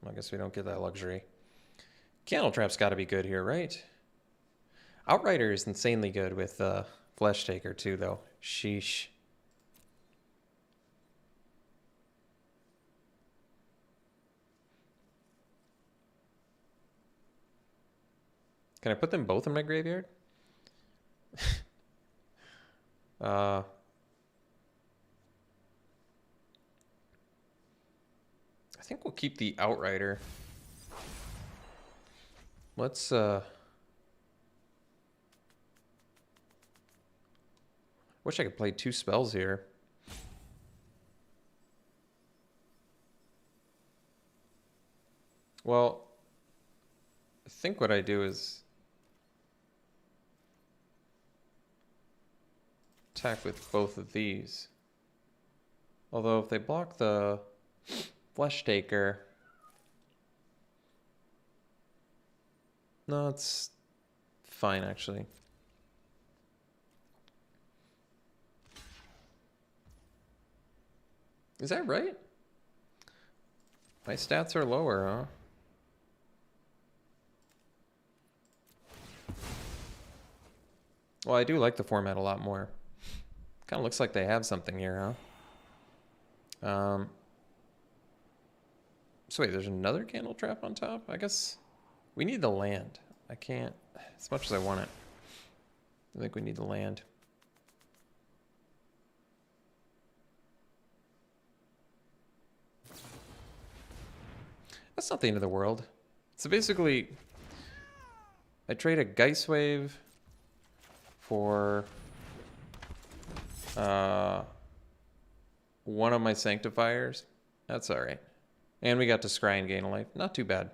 I guess we don't get that luxury. Candle Trap's got to be good here, right? Outrider is insanely good with Flesh Taker too, though. Sheesh. Can I put them both in my graveyard? I think we'll keep the Outrider. Let's wish I could play 2 spells here. Well, I think what I do is attack with both of these. Although if they block the Flesh Taker, no, it's fine actually. Is that right? My stats are lower, huh? Well, I do like the format a lot more. Kind of looks like they have something here, huh? So wait, there's another Candle Trap on top? I guess we need the land. I can't, as much as I want it. I think we need the land. That's not the end of the world. So basically, I trade a Geist Wave for one of my Sanctifiers. That's all right. And we got to scry and gain a life. Not too bad.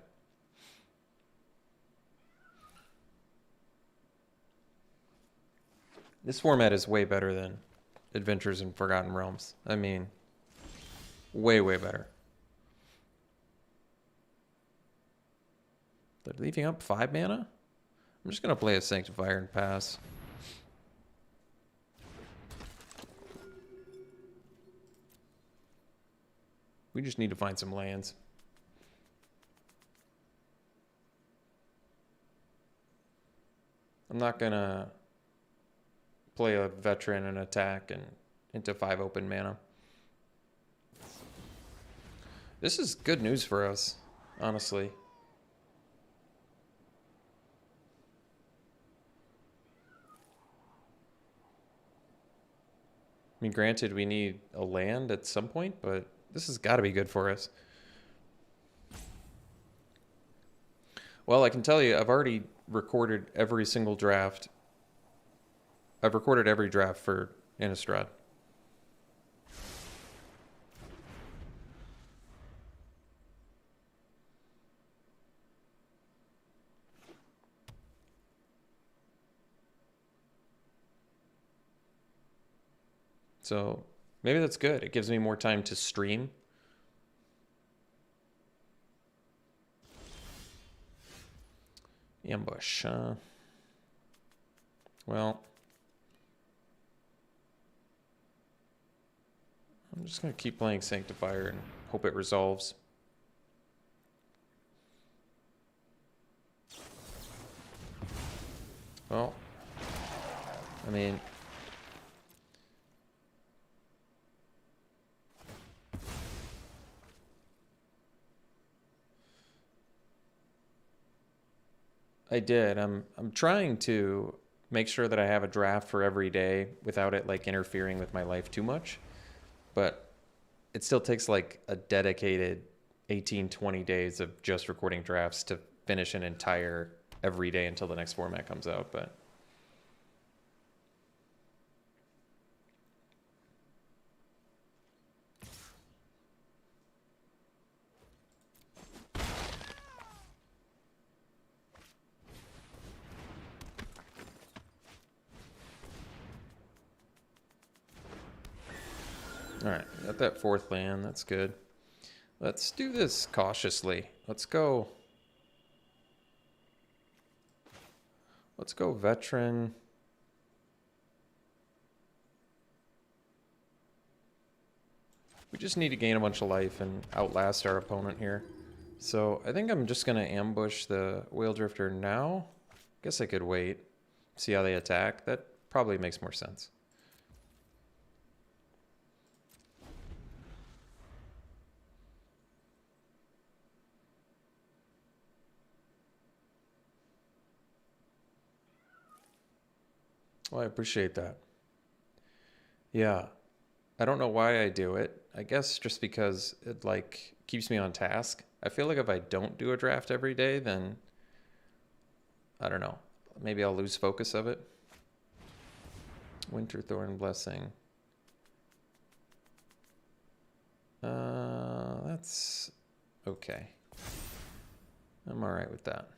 This format is way better than Adventures in Forgotten Realms. I mean, way, way better. They're leaving up 5 mana? I'm just going to play a Sanctifier and pass. We just need to find some lands. I'm not going to play a veteran and attack and into 5 open mana. This is good news for us, honestly. I mean, granted, we need a land at some point, but this has got to be good for us. Well, I can tell you, I've already recorded every single draft. I've recorded every draft for Innistrad. So maybe that's good. It gives me more time to stream. Ambush. Well, I'm just going to keep playing Sanctifier and hope it resolves. Well, I mean, I did. I'm trying to make sure that I have a draft for every day without it like interfering with my life too much. But it still takes like a dedicated 18, 20 days of just recording drafts to finish an entire every day until the next format comes out. But all right, got that fourth land. That's good. Let's do this cautiously. Let's go veteran. We just need to gain a bunch of life and outlast our opponent here. So I think I'm just going to ambush the Whale Drifter now. Guess I could wait, see how they attack. That probably makes more sense. Well, I appreciate that. Yeah. I don't know why I do it. I guess just because it like keeps me on task. I feel like if I don't do a draft every day, then I don't know. Maybe I'll lose focus of it. Winterthorn Blessing. That's okay. I'm all right with that.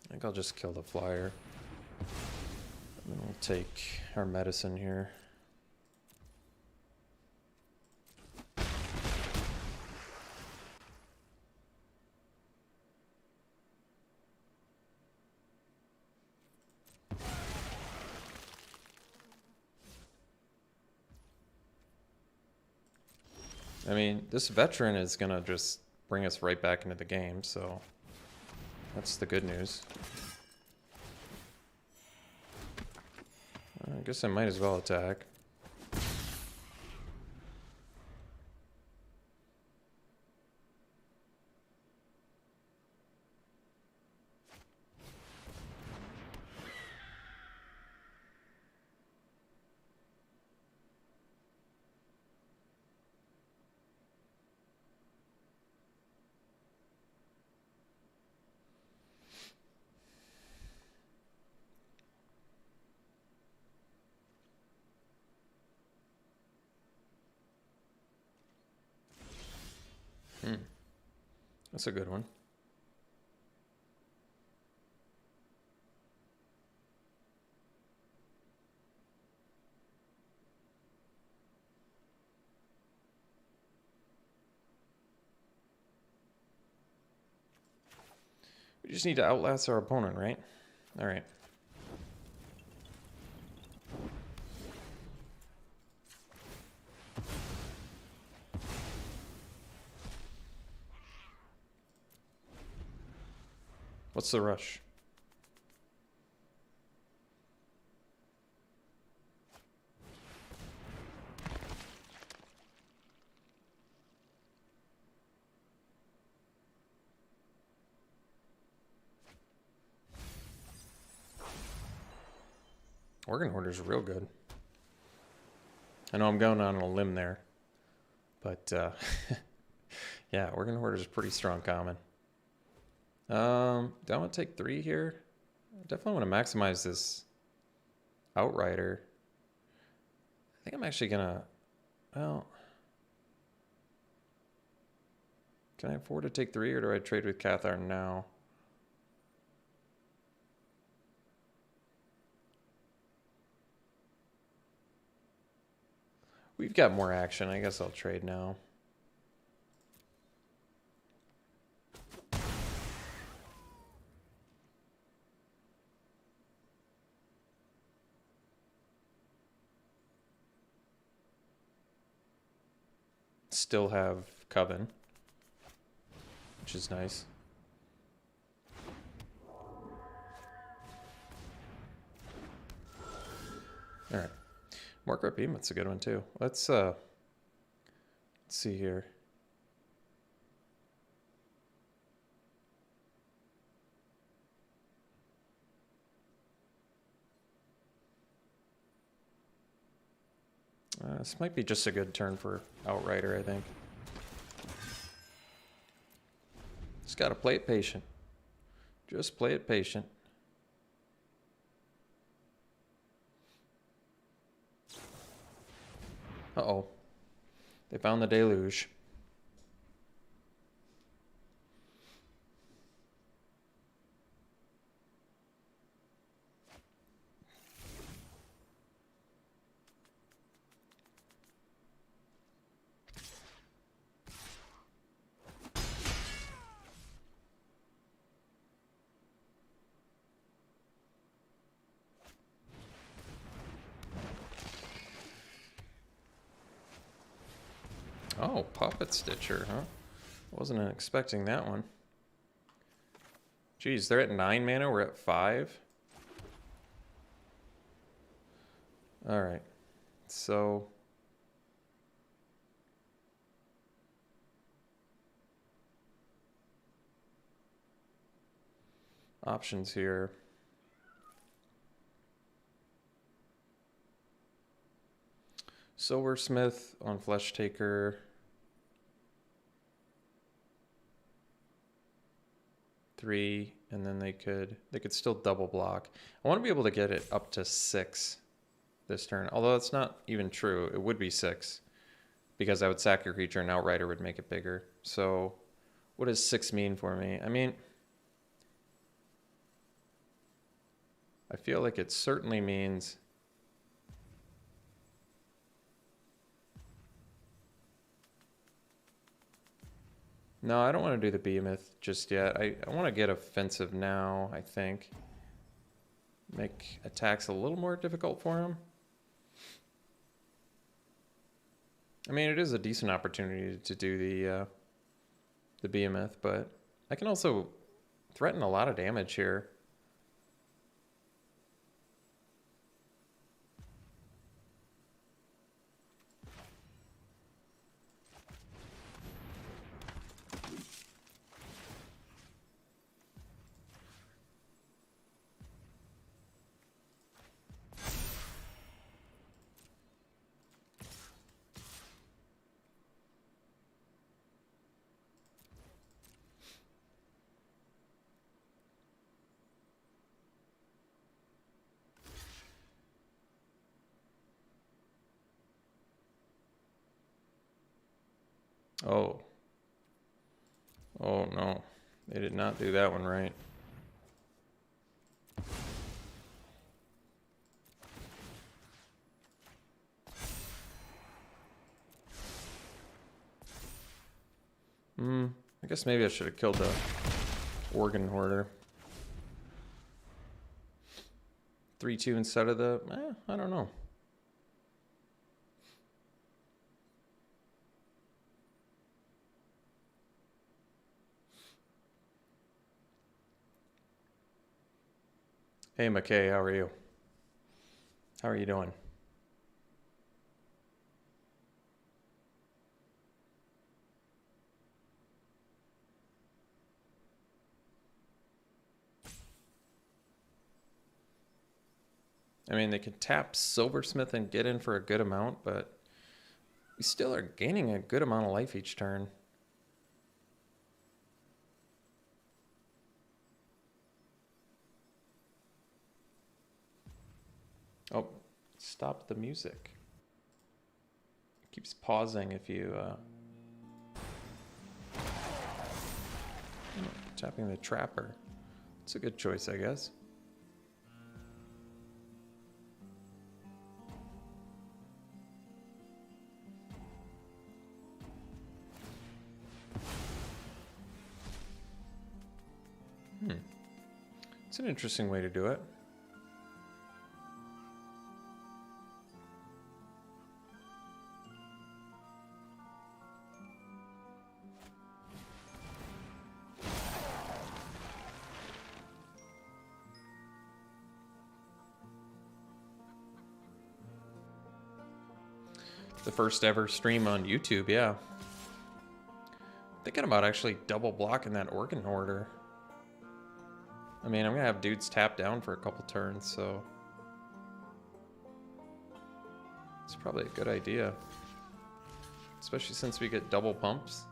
I think I'll just kill the flyer. And then we'll take our medicine here. I mean, this veteran is going to just bring us right back into the game, so that's the good news. I guess I might as well attack. That's a good one. We just need to outlast our opponent, right? All right. What's the rush? Organ Hoarder's real good. I know I'm going on a limb there, but yeah, Organ Hoarder's a pretty strong common. Do I want to take 3 here? I definitely want to maximize this Outrider. I think I'm actually gonna, well, can I afford to take 3 or do I trade with Cathar now? We've got more action. I guess I'll trade now. Still have Coven, which is nice. All right. Mark Behemoth's a good one too. Let's see here. This might be just a good turn for Outrider, I think. Just gotta play it patient. Just play it patient. Uh-oh. They found the deluge. Oh, Puppet Stitcher, huh? Wasn't expecting that one. Geez, they're at 9 mana, we're at 5. Alright, so... options here. Silversmith on Flesh Taker. 3, and then they could still double block. I want to be able to get it up to 6 this turn. Although it's not even true. It would be 6 because I would sack your creature and Outrider would make it bigger. So what does 6 mean for me? I mean, I feel like it certainly means no, I don't want to do the Behemoth just yet. I want to get offensive now, I think. Make attacks a little more difficult for him. I mean, it is a decent opportunity to do the Behemoth, but I can also threaten a lot of damage here. Oh. Oh no. They did not do that one right. I guess maybe I should have killed the Organ Hoarder. 3/2 instead of the... I don't know. Hey, McKay, how are you? How are you doing? I mean, they can tap Silversmith and get in for a good amount, but we still are gaining a good amount of life each turn. Oh, stop the music. It keeps pausing if you... tapping the Trapper. It's a good choice, I guess. It's an interesting way to do it. The first ever stream on YouTube, yeah. Thinking about actually double blocking that organ order. I mean, I'm gonna have dudes tap down for a couple turns, so it's probably a good idea. Especially since we get double pumps.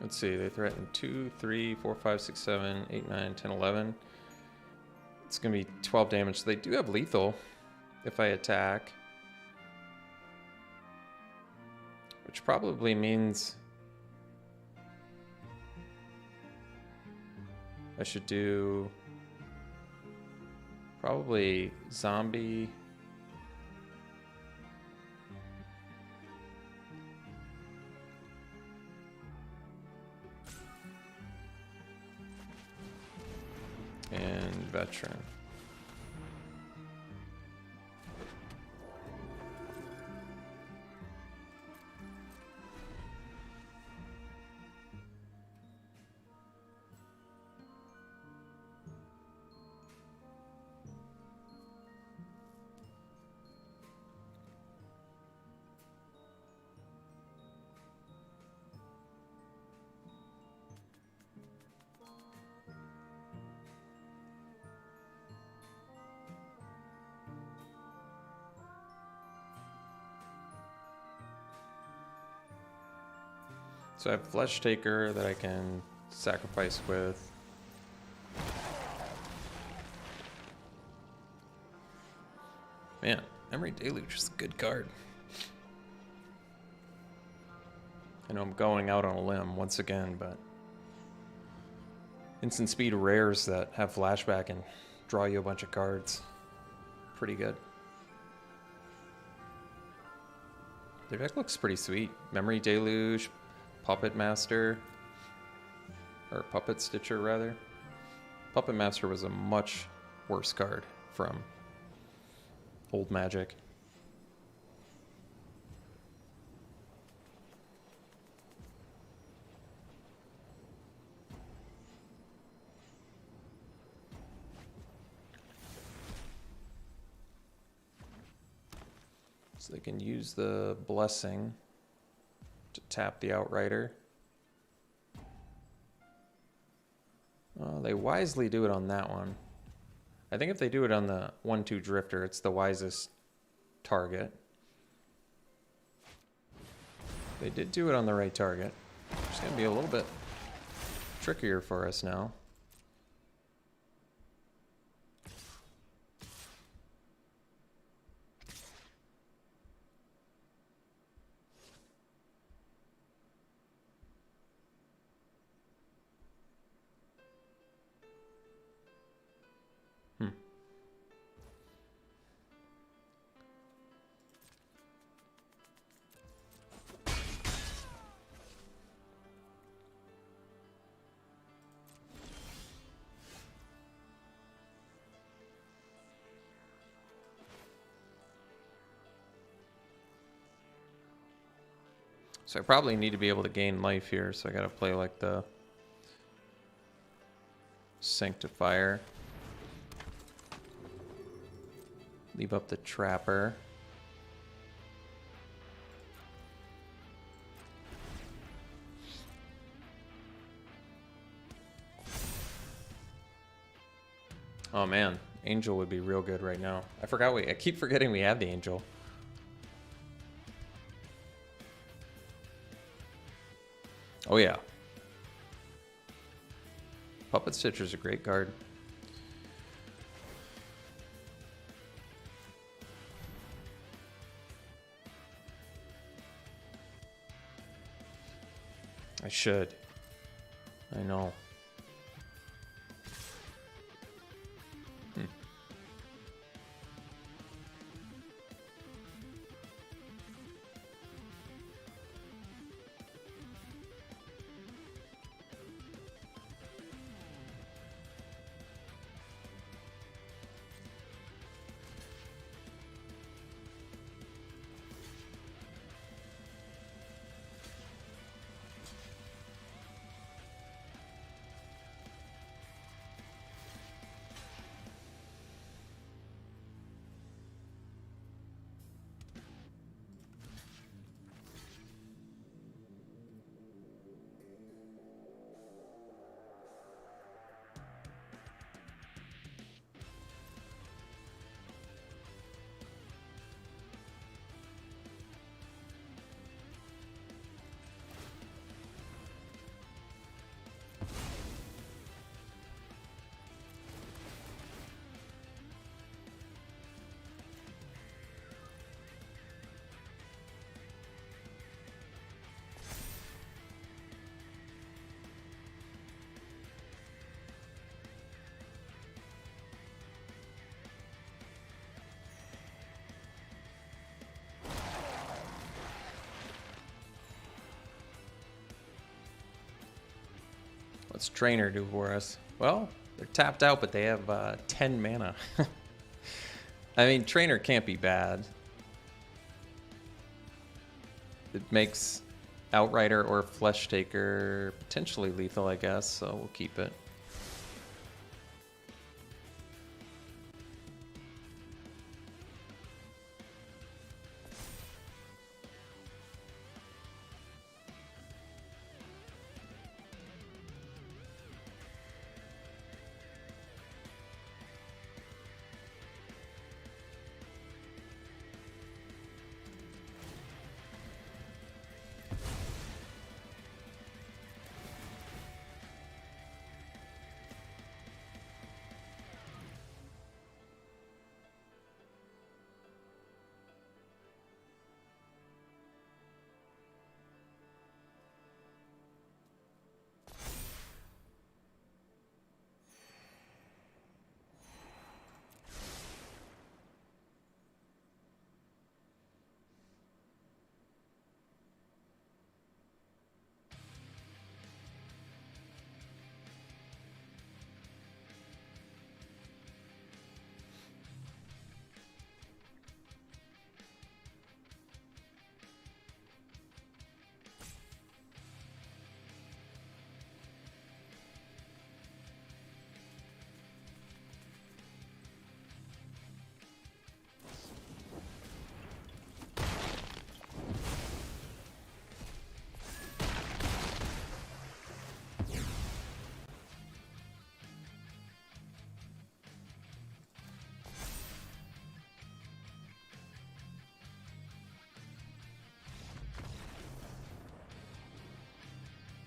Let's see, they threaten 2, 3, 4, 5, 6, 7, 8, 9, 10, 11. It's going to be 12 damage. So they do have lethal if I attack. Which probably means I should do probably zombie. And veteran. So I have Flesh Taker that I can sacrifice with. Man, Memory Deluge is a good card. I know I'm going out on a limb once again, but instant speed rares that have flashback and draw you a bunch of cards. Pretty good. Their deck looks pretty sweet. Memory Deluge, Puppet Master, or Puppet Stitcher rather. Puppet Master was a much worse card from old Magic. So they can use the Blessing to tap the Outrider. They wisely do it on that one. I think if they do it on the 1/2 Drifter, it's the wisest target. They did do it on the right target. It's going to be a little bit trickier for us now. So I probably need to be able to gain life here, so I gotta play like the Sanctifier. Leave up the Trapper. Oh man, Angel would be real good right now. I keep forgetting we have the Angel. Oh yeah. Puppet Stitcher's a great card. I should. I know. What's Trainer do for us? Well, they're tapped out, but they have 10 mana. I mean, Trainer can't be bad. It makes Outrider or Flesh Taker potentially lethal, I guess, so we'll keep it.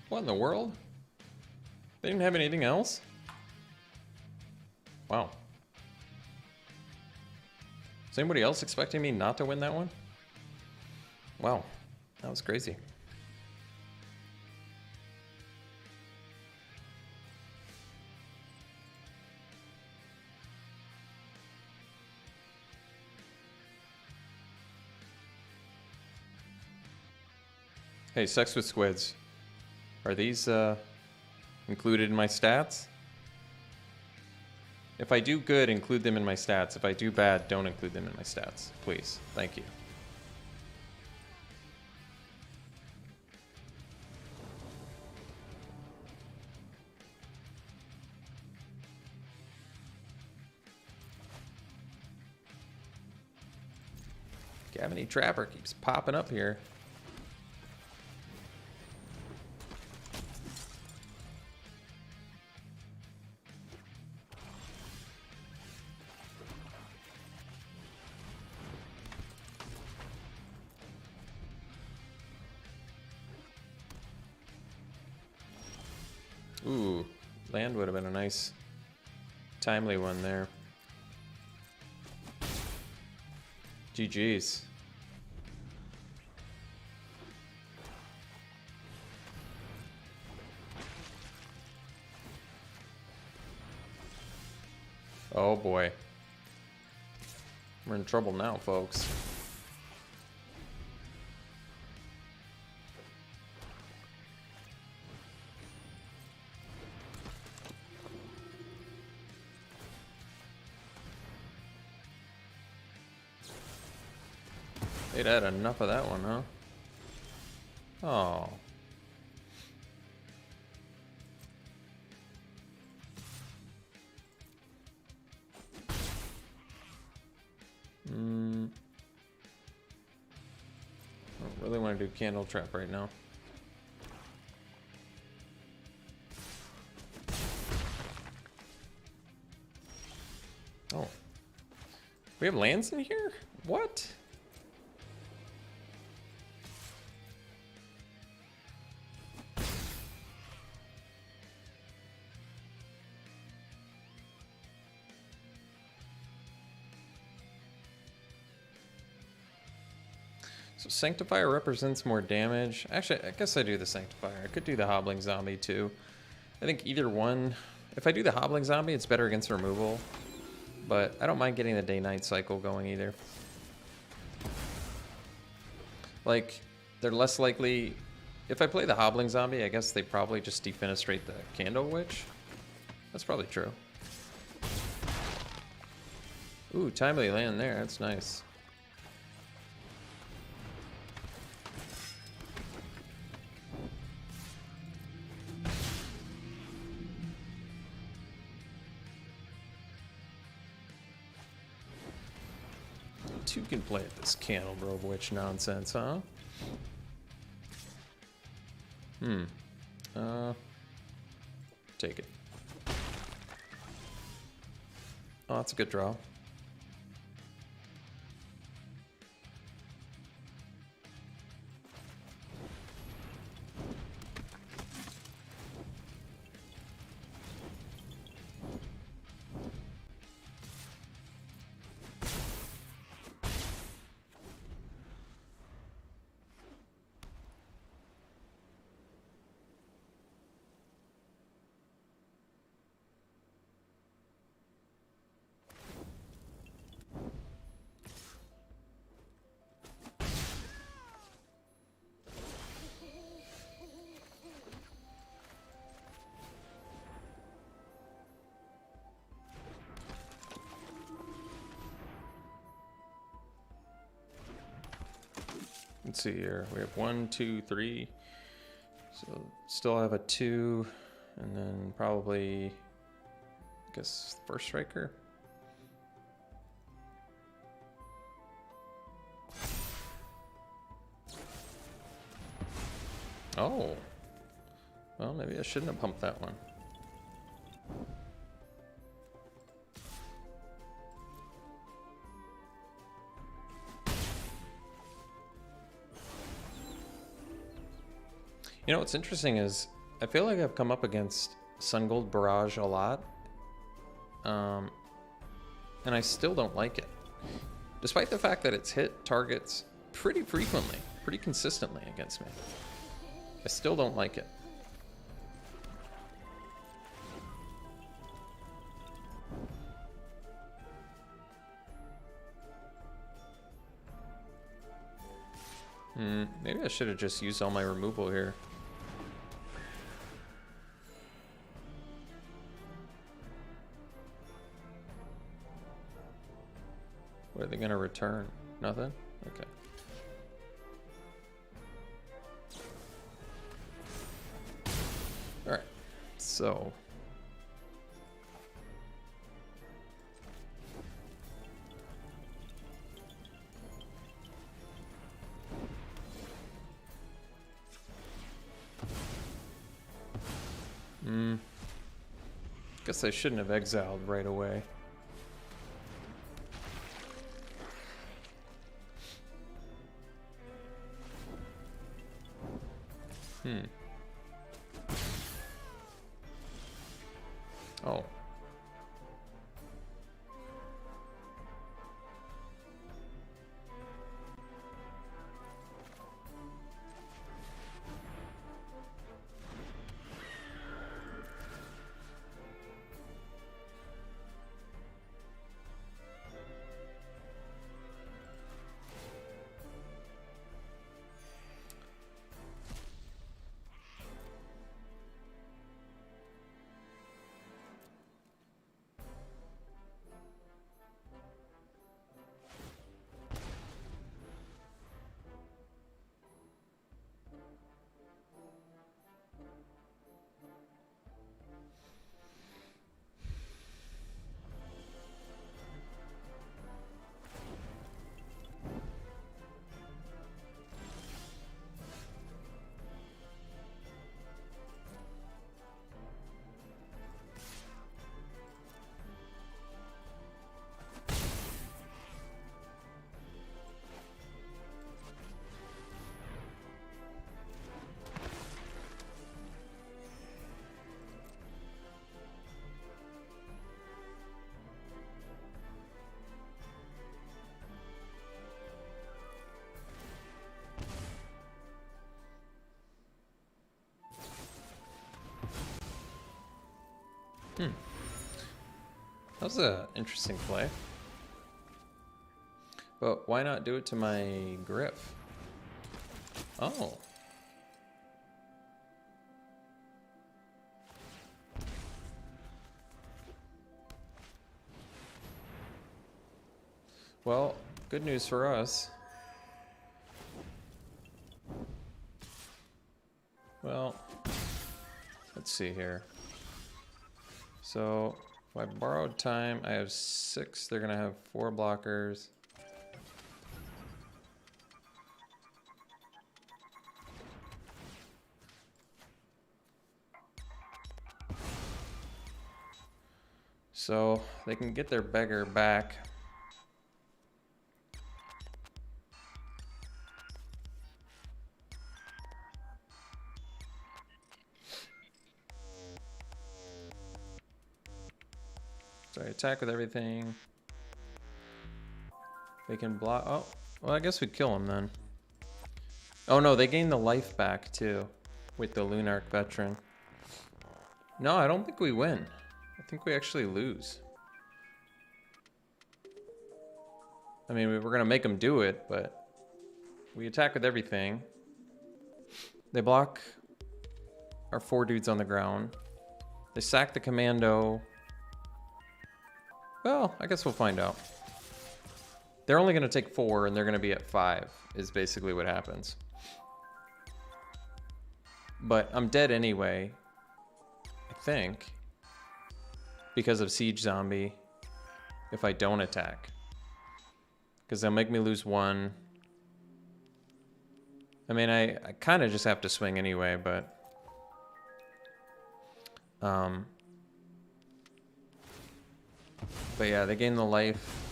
What in the world? They didn't have anything else? Wow. Is anybody else expecting me not to win that one? Wow, that was crazy. Hey, Sex with Squids. Are these included in my stats? If I do good, include them in my stats. If I do bad, don't include them in my stats. Please. Thank you. Cavity Trapper keeps popping up here. Ooh, land would have been a nice, timely one there. GG's. Oh boy. We're in trouble now, folks. They'd had enough of that one, huh? Oh. I don't really want to do Candle Trap right now. Oh. We have lands in here? What? So Sanctifier represents more damage. Actually, I guess I do the Sanctifier. I could do the Hobbling Zombie too. I think either one. If I do the Hobbling Zombie, it's better against removal. But I don't mind getting the day-night cycle going either. Like, they're less likely... If I play the Hobbling Zombie, I guess they probably just defenestrate the Candle Witch. That's probably true. Ooh, timely land there. That's nice. Two can play at this Candle Robe Witch nonsense, huh? Take it. Oh, that's a good draw. Let's see here. We have 1, 2, 3. So still have a 2, and then probably, I guess, first striker. Oh. Well, maybe I shouldn't have pumped that one. You know what's interesting is I feel like I've come up against Sun Gold Barrage a lot, and I still don't like it, despite the fact that it's hit targets pretty frequently, pretty consistently against me. I still don't like it. Maybe I should have just used all my removal here. What are they going to return? Nothing? Okay. Alright, so... Guess I shouldn't have exiled right away. Oh. That was an interesting play. But why not do it to my Griff? Oh. Well, good news for us. Well, let's see here. So, if I borrowed time, I have 6. They're going to have 4 blockers. So, they can get their beggar back. So I attack with everything. They can block. Oh, well, I guess we'd kill them then. Oh no, they gain the life back too with the Lunarch Veteran. No, I don't think we win. I think we actually lose. I mean, we're going to make them do it, but we attack with everything. They block our 4 dudes on the ground. They sack the commando. Well, I guess we'll find out. They're only going to take 4 and they're going to be at 5 is basically what happens. But I'm dead anyway, I think, because of Siege Zombie if I don't attack. Because they'll make me lose 1. I mean, I kind of just have to swing anyway, but... But yeah, they gain the life.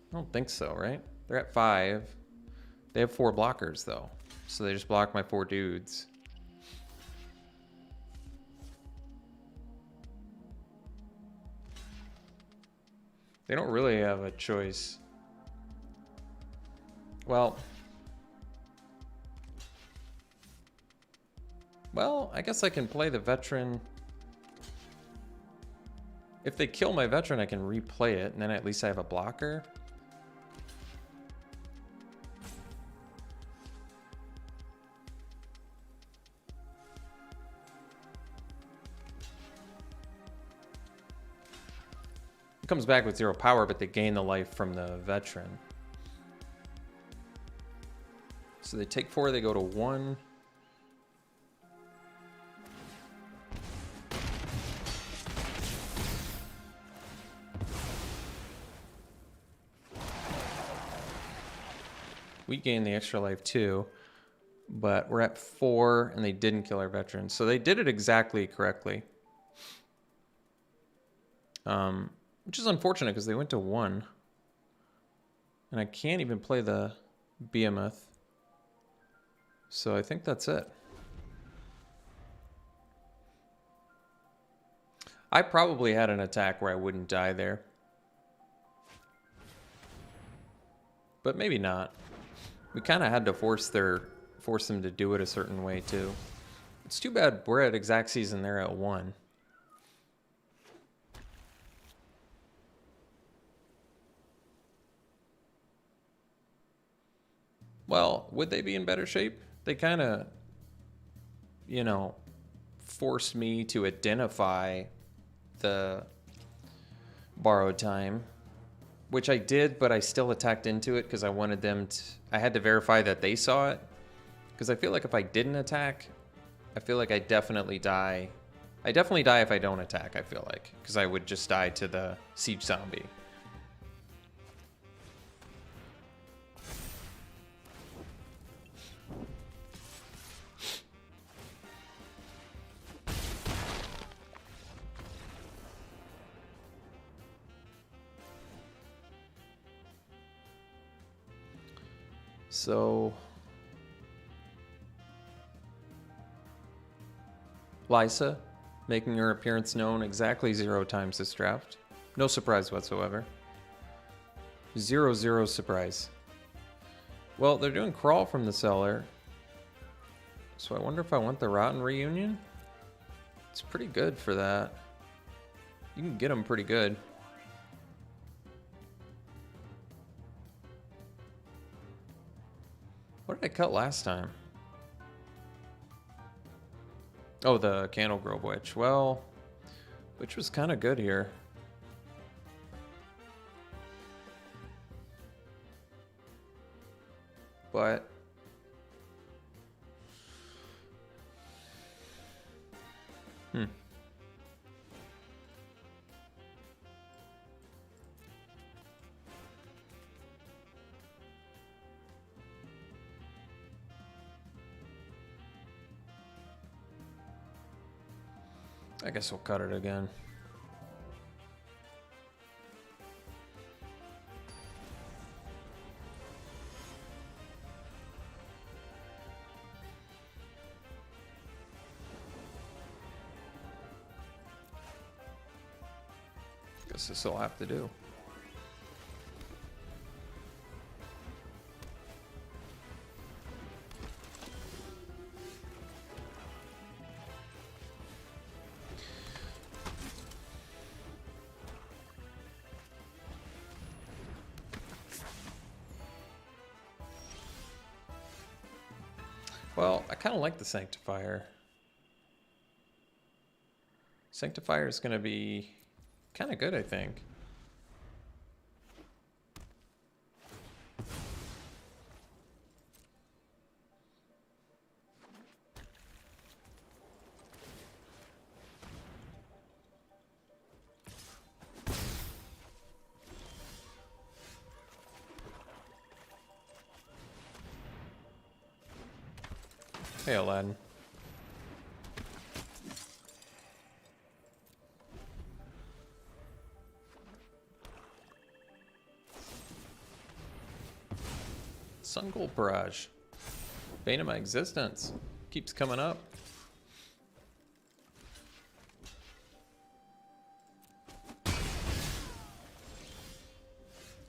I don't think so, right? They're at 5. They have 4 blockers, though. So they just block my 4 dudes. They don't really have a choice. Well, I guess I can play the veteran. If they kill my veteran, I can replay it, and then at least I have a blocker. It comes back with 0 power, but they gain the life from the veteran. So they take 4, they go to 1. We gain the extra life too. But we're at 4, and they didn't kill our veterans. So they did it exactly correctly. Which is unfortunate because they went to 1. And I can't even play the behemoth. So I think that's it. I probably had an attack where I wouldn't die there. But maybe not. We kind of had to force them to do it a certain way too. It's too bad we're at exact season, they're at 1. Well, would they be in better shape? They kind of, you know, forced me to identify the borrowed time, which I did, but I still attacked into it because I wanted them to, I had to verify that they saw it. Because I feel like if I didn't attack, I feel like I definitely die. I definitely die if I don't attack, I feel like. Because I would just die to the siege zombie. So Lysa making her appearance known exactly 0 times this draft. No surprise whatsoever. 0 surprise. Well, they're doing crawl from the cellar. So I wonder if I want the rotten reunion. It's pretty good for that. You can get them pretty good. What did I cut last time? Oh, the Candle Grove Witch. Well, Witch was kind of good here. But I guess we'll cut it again. Guess this will have to do. Well, I kind of like the Sanctifier. Sanctifier is going to be kind of good, I think. Hey, Aladdin. Sun Gold Barrage. Bane of my existence. Keeps coming up.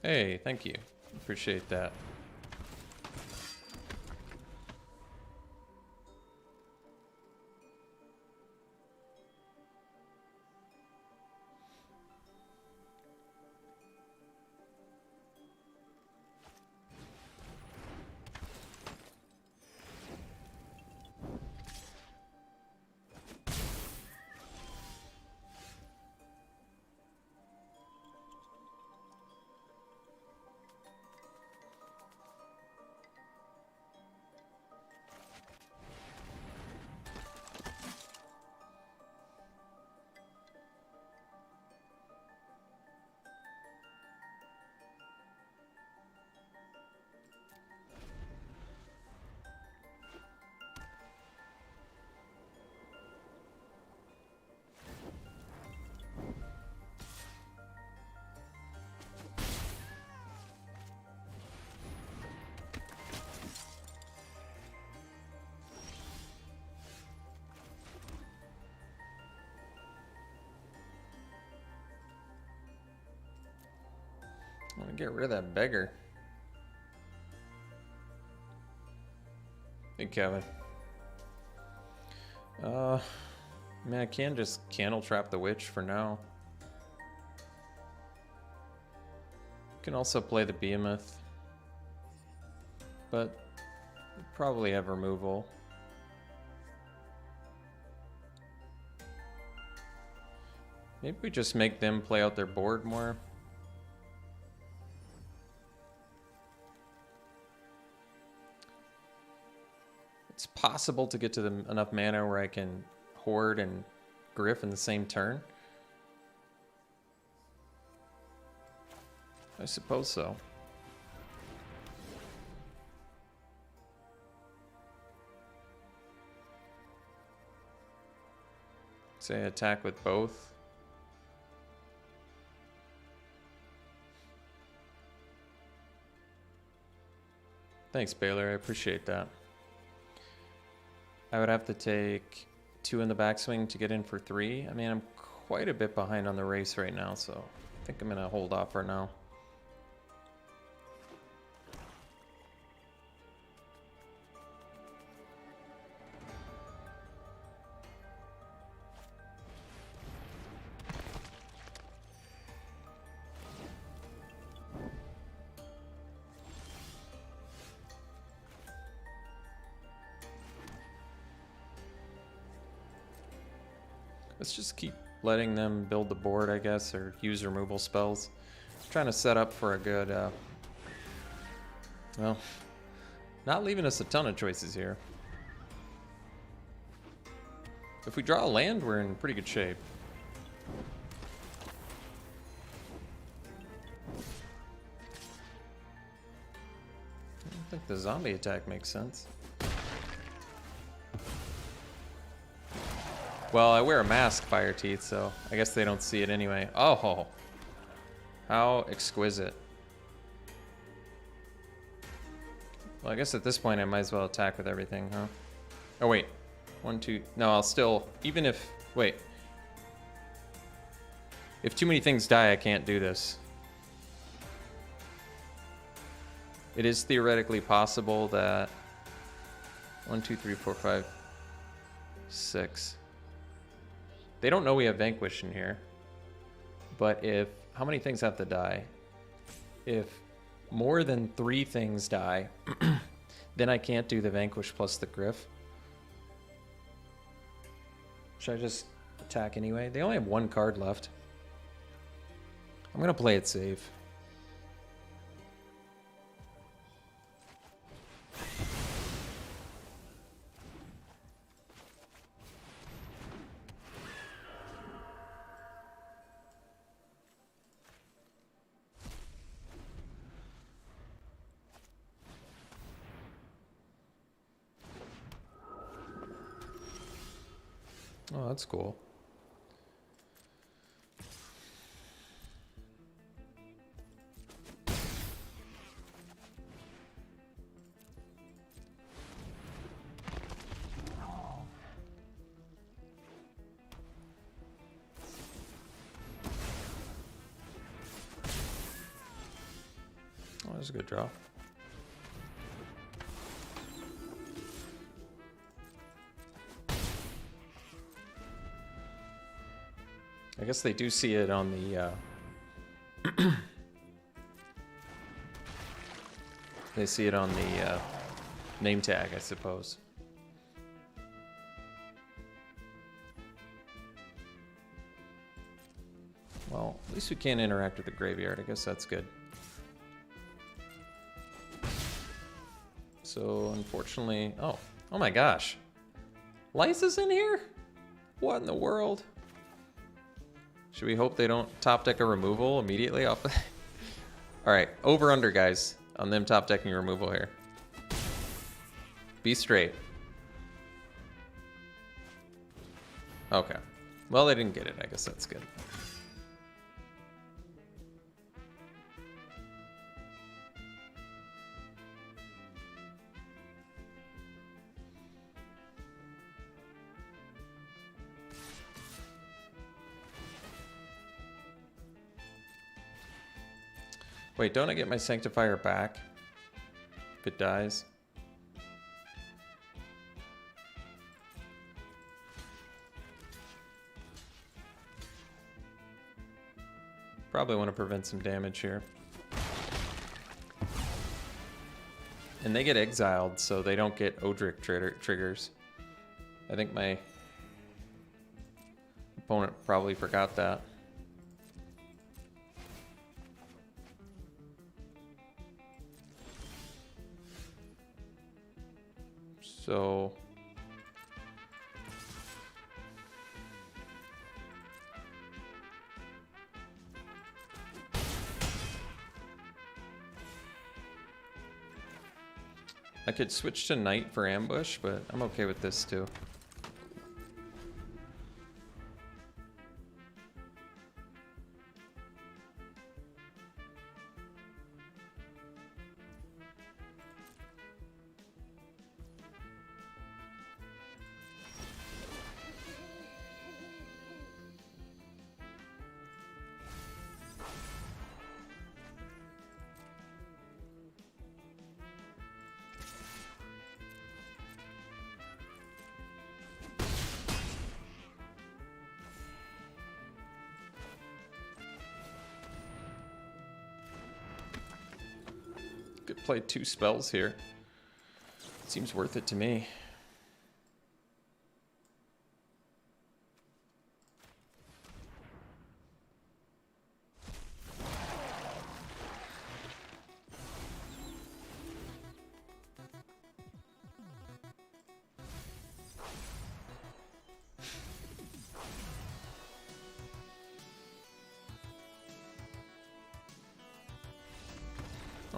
Hey, thank you. Appreciate that. Get rid of that beggar. Hey, Kevin. Man, I can just candle trap the witch for now. Can also play the behemoth, but probably have removal. Maybe we just make them play out their board more. It's possible to get to enough mana where I can Horde and Griff in the same turn. I suppose so. Say attack with both. Thanks, Baylor. I appreciate that. I would have to take 2 in the backswing to get in for 3. I mean, I'm quite a bit behind on the race right now, so I think I'm going to hold off for now. Let's just keep letting them build the board, I guess, or use removal spells. Trying to set up for a good, well, not leaving us a ton of choices here. If we draw a land, we're in pretty good shape. I don't think the zombie attack makes sense. Well, I wear a mask, Fire Teeth, so I guess they don't see it anyway. Oh, how exquisite. Well, I guess at this point I might as well attack with everything, huh? Oh, wait. 1, 2... No, I'll still... Even if... Wait. If too many things die, I can't do this. It is theoretically possible that... 1, 2, 3, 4, 5, 6... They don't know we have Vanquish in here. But if... How many things have to die? If more than 3 things die, then I can't do the Vanquish plus the Griff. Should I just attack anyway? They only have 1 card left. I'm going to play it safe. Oh, that's cool. Oh, that's a good draw. I guess they do see it on the, they see it on the name tag, I suppose. Well, at least we can't interact with the graveyard. I guess that's good. So, unfortunately... Oh my gosh. Lysa's in here? What in the world? Should we hope they don't top deck a removal immediately off the... Alright, over under, guys, on them top decking removal here. Be straight. Okay. Well, they didn't get it. I guess that's good. Wait, don't I get my Sanctifier back if it dies? Probably want to prevent some damage here. And they get exiled, so they don't get Odric triggers. I think my opponent probably forgot that. So I could switch to Knight for ambush, but I'm okay with this too. Could play 2 spells here. Seems worth it to me.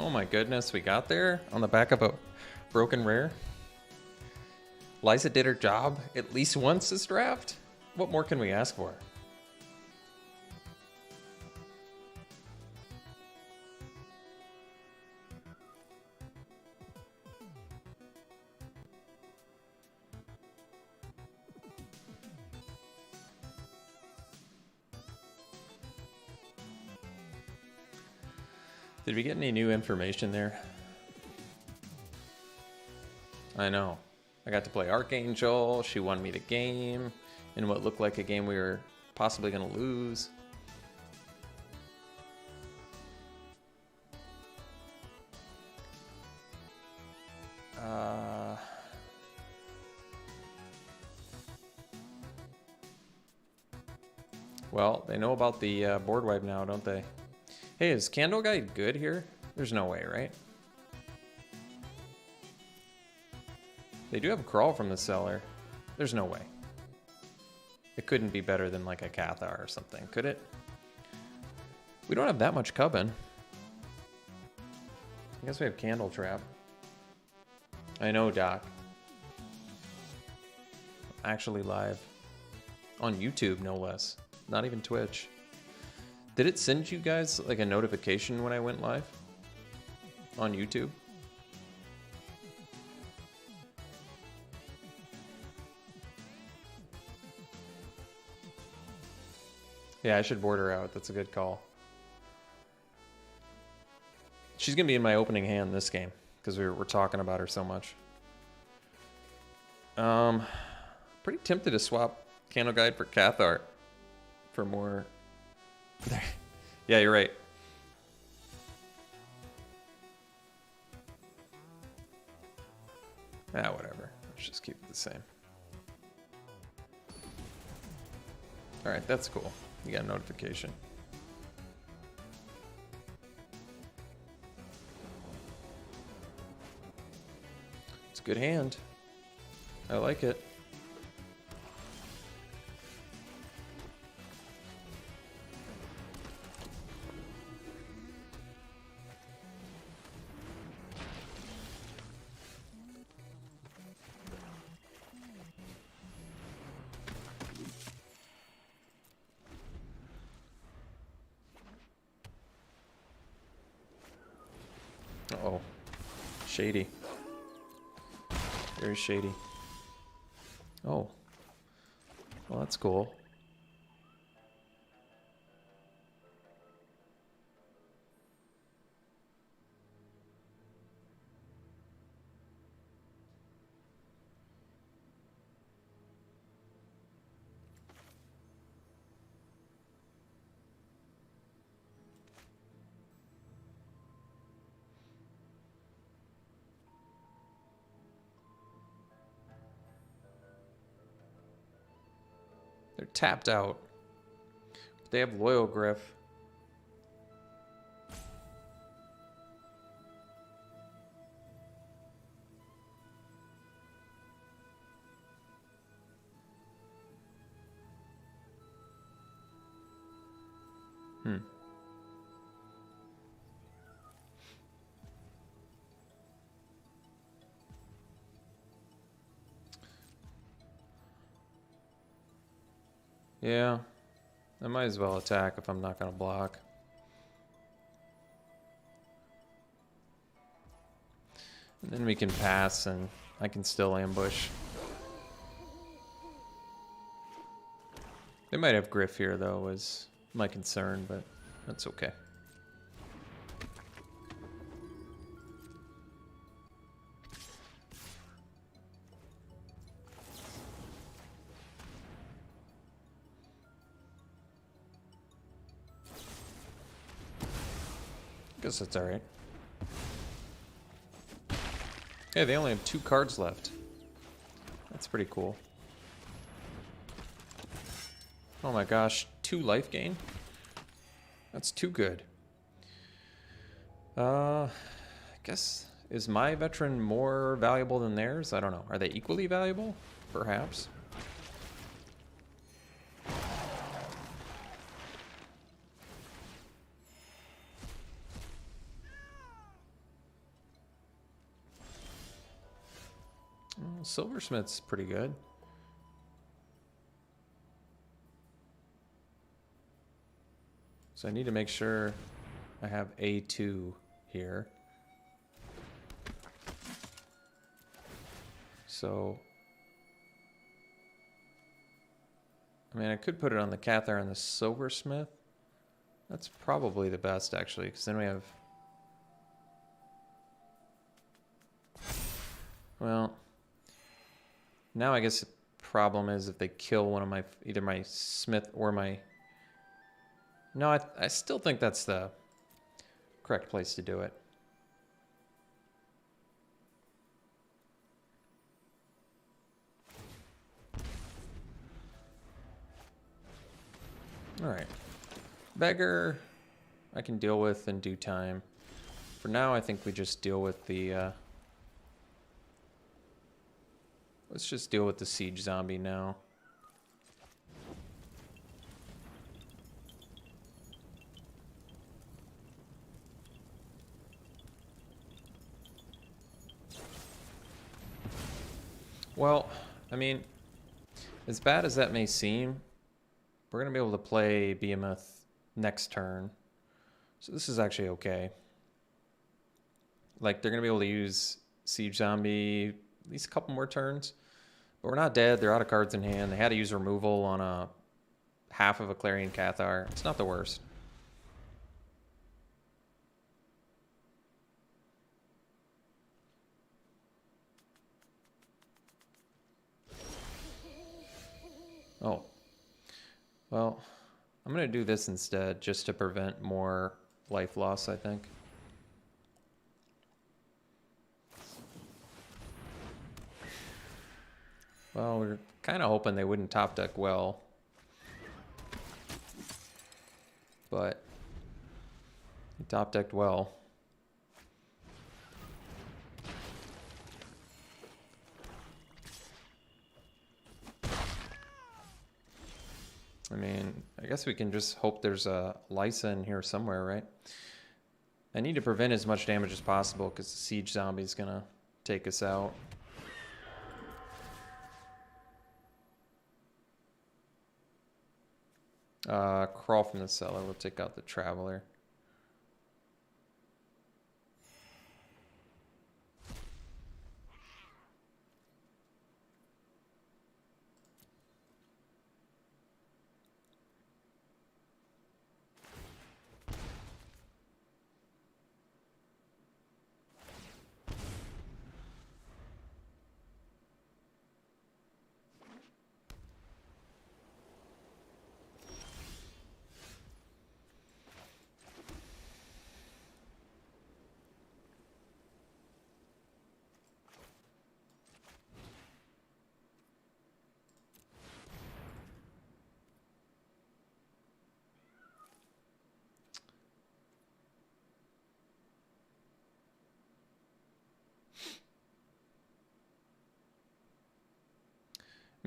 Oh my goodness, we got there on the back of a broken rare. Liza did her job at least once this draft. What more can we ask for? Did we get any new information there? I know. I got to play Archangel. She won me the game in what looked like a game we were possibly going to lose. Well, they know about the board wipe now, don't they? Hey, is Candle Guide good here? There's no way, right? They do have a crawl from the cellar. There's no way. It couldn't be better than like a Cathar or something, could it? We don't have that much Cubbin. I guess we have Candle Trap. I know, Doc. Actually live. On YouTube, no less. Not even Twitch. Did it send you guys like a notification when I went live? On YouTube? Yeah, I should board her out. That's a good call. She's going to be in my opening hand this game because we're talking about her so much. Pretty tempted to swap Candle Guide for Cathar for more. Yeah, you're right. Ah, whatever. Let's just keep it the same. All right, that's cool. You got a notification. It's a good hand. I like it. Uh-oh. Shady. Very shady. Oh. Well, that's cool. They're tapped out. But they have Loyal Griff. Yeah, I might as well attack if I'm not going to block. And then we can pass and I can still ambush. They might have Griff here though, was my concern, but that's okay. Guess that's alright. Hey, they only have 2 cards left. That's pretty cool. Oh my gosh, 2 life gain? That's too good. I guess, is my veteran more valuable than theirs? I don't know. Are they equally valuable? Perhaps. Silversmith's pretty good. So I need to make sure I have A2 here. So, I mean, I could put it on the Cathar and the Silversmith. That's probably the best, actually, because then we have... Well, now I guess the problem is if they kill one of my... either my Smith or my... No, I still think that's the correct place to do it. Alright. Beggar, I can deal with in due time. For now, I think we just deal with the... let's just deal with the siege zombie now. Well, I mean, as bad as that may seem, we're going to be able to play Behemoth next turn. So this is actually okay. Like, they're going to be able to use Siege Zombie at least a couple more turns. But we're not dead. They're out of cards in hand. They had to use removal on a half of a Clarion Cathar. It's not the worst. Oh. Well, I'm going to do this instead just to prevent more life loss, I think. Well, we're kind of hoping they wouldn't top deck well. But he top decked well. I mean, I guess we can just hope there's a Lysa in here somewhere, right? I need to prevent as much damage as possible because the siege zombie's gonna take us out. Crawl from the cellar. We'll take out the traveler.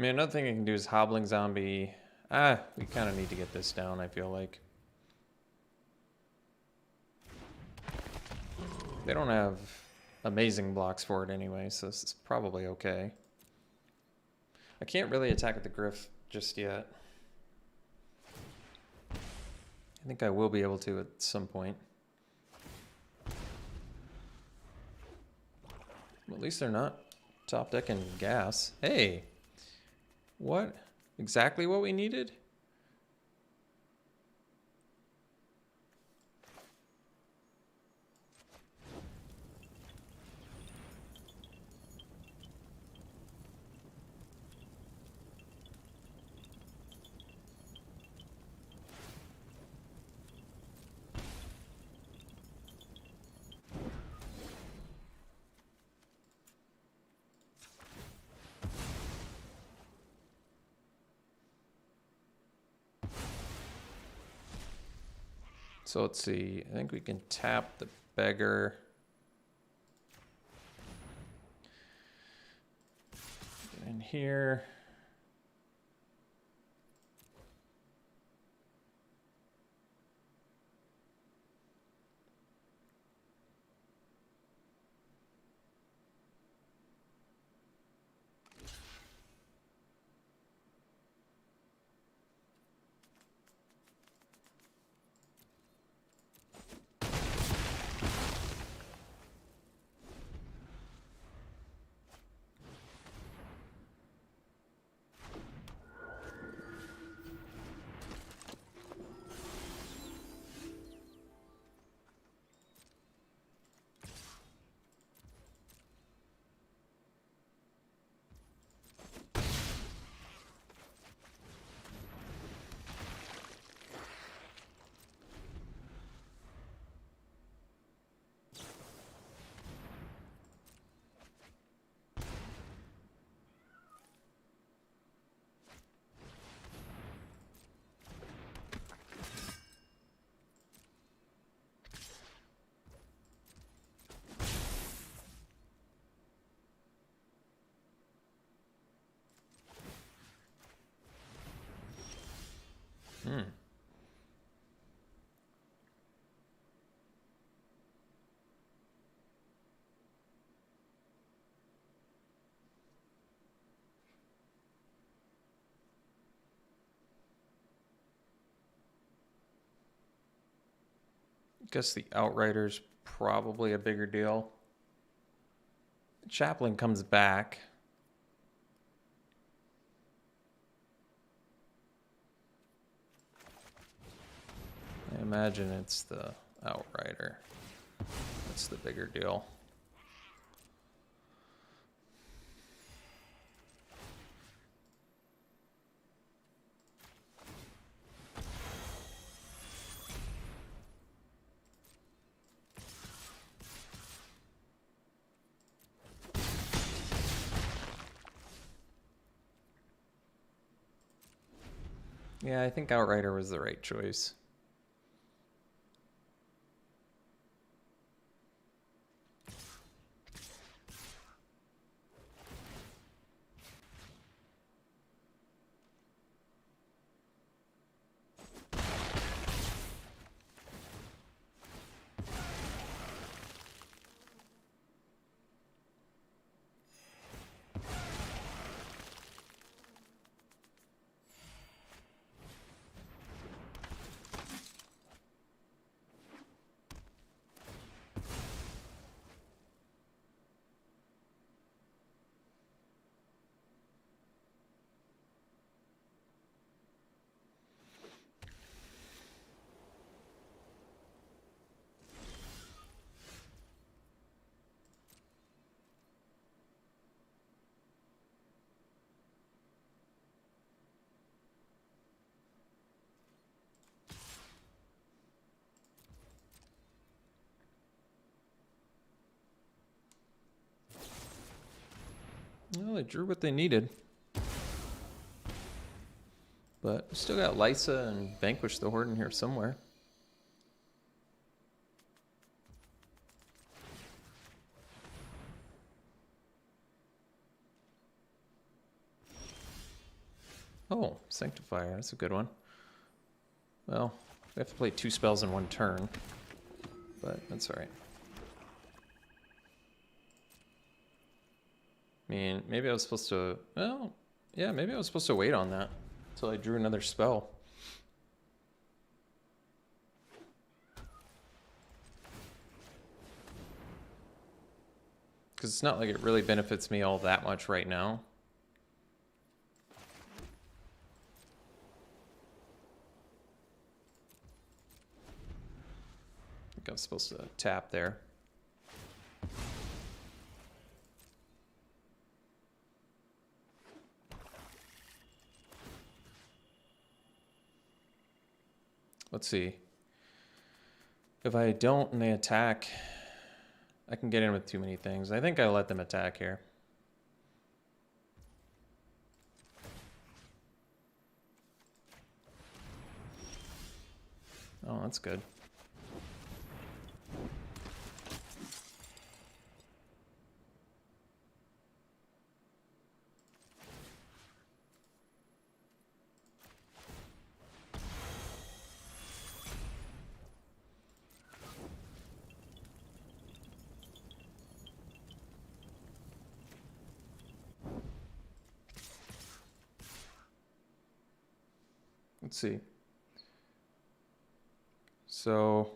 I mean, another thing I can do is Hobbling Zombie. We kind of need to get this down, I feel like. They don't have amazing blocks for it anyway, so this is probably okay. I can't really attack at the Griff just yet. I think I will be able to at some point. Well, at least they're not top decking gas. Hey! What? Exactly what we needed? So let's see. I think we can tap the beggar. Get in here. Guess the Outrider's probably a bigger deal. Chaplain comes back. I imagine it's the Outrider. That's the bigger deal. Yeah, I think Outrider was the right choice. Well, they drew what they needed. But we still got Lysa and Vanquish the Horde in here somewhere. Oh, Sanctifier. That's a good one. Well, we have to play 2 spells in 1 turn. But that's alright. I mean, maybe I was supposed to... Well, yeah, maybe I was supposed to wait on that until I drew another spell. Because it's not like it really benefits me all that much right now. I think I was supposed to tap there. Let's see. If I don't and they attack, I can get in with too many things. I think I let them attack here. Oh, that's good. Let's see. So,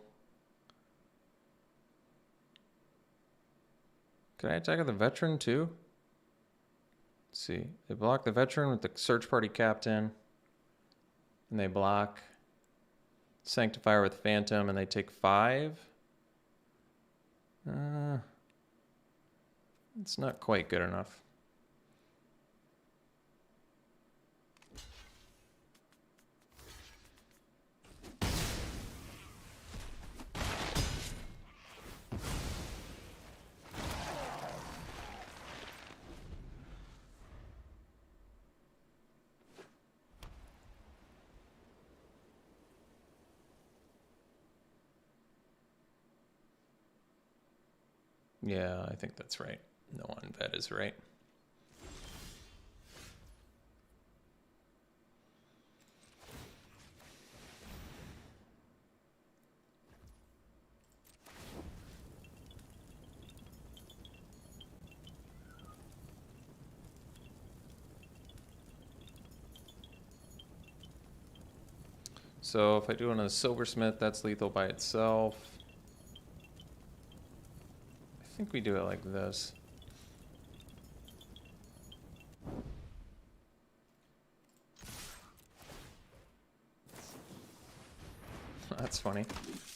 can I attack with the veteran too? Let's see. They block the veteran with the search party captain. And they block Sanctifier with Phantom and they take 5. It's not quite good enough. Yeah, I think that's right. No one vet is right. So if I do it on a Silversmith, that's lethal by itself. I think we do it like this. That's funny.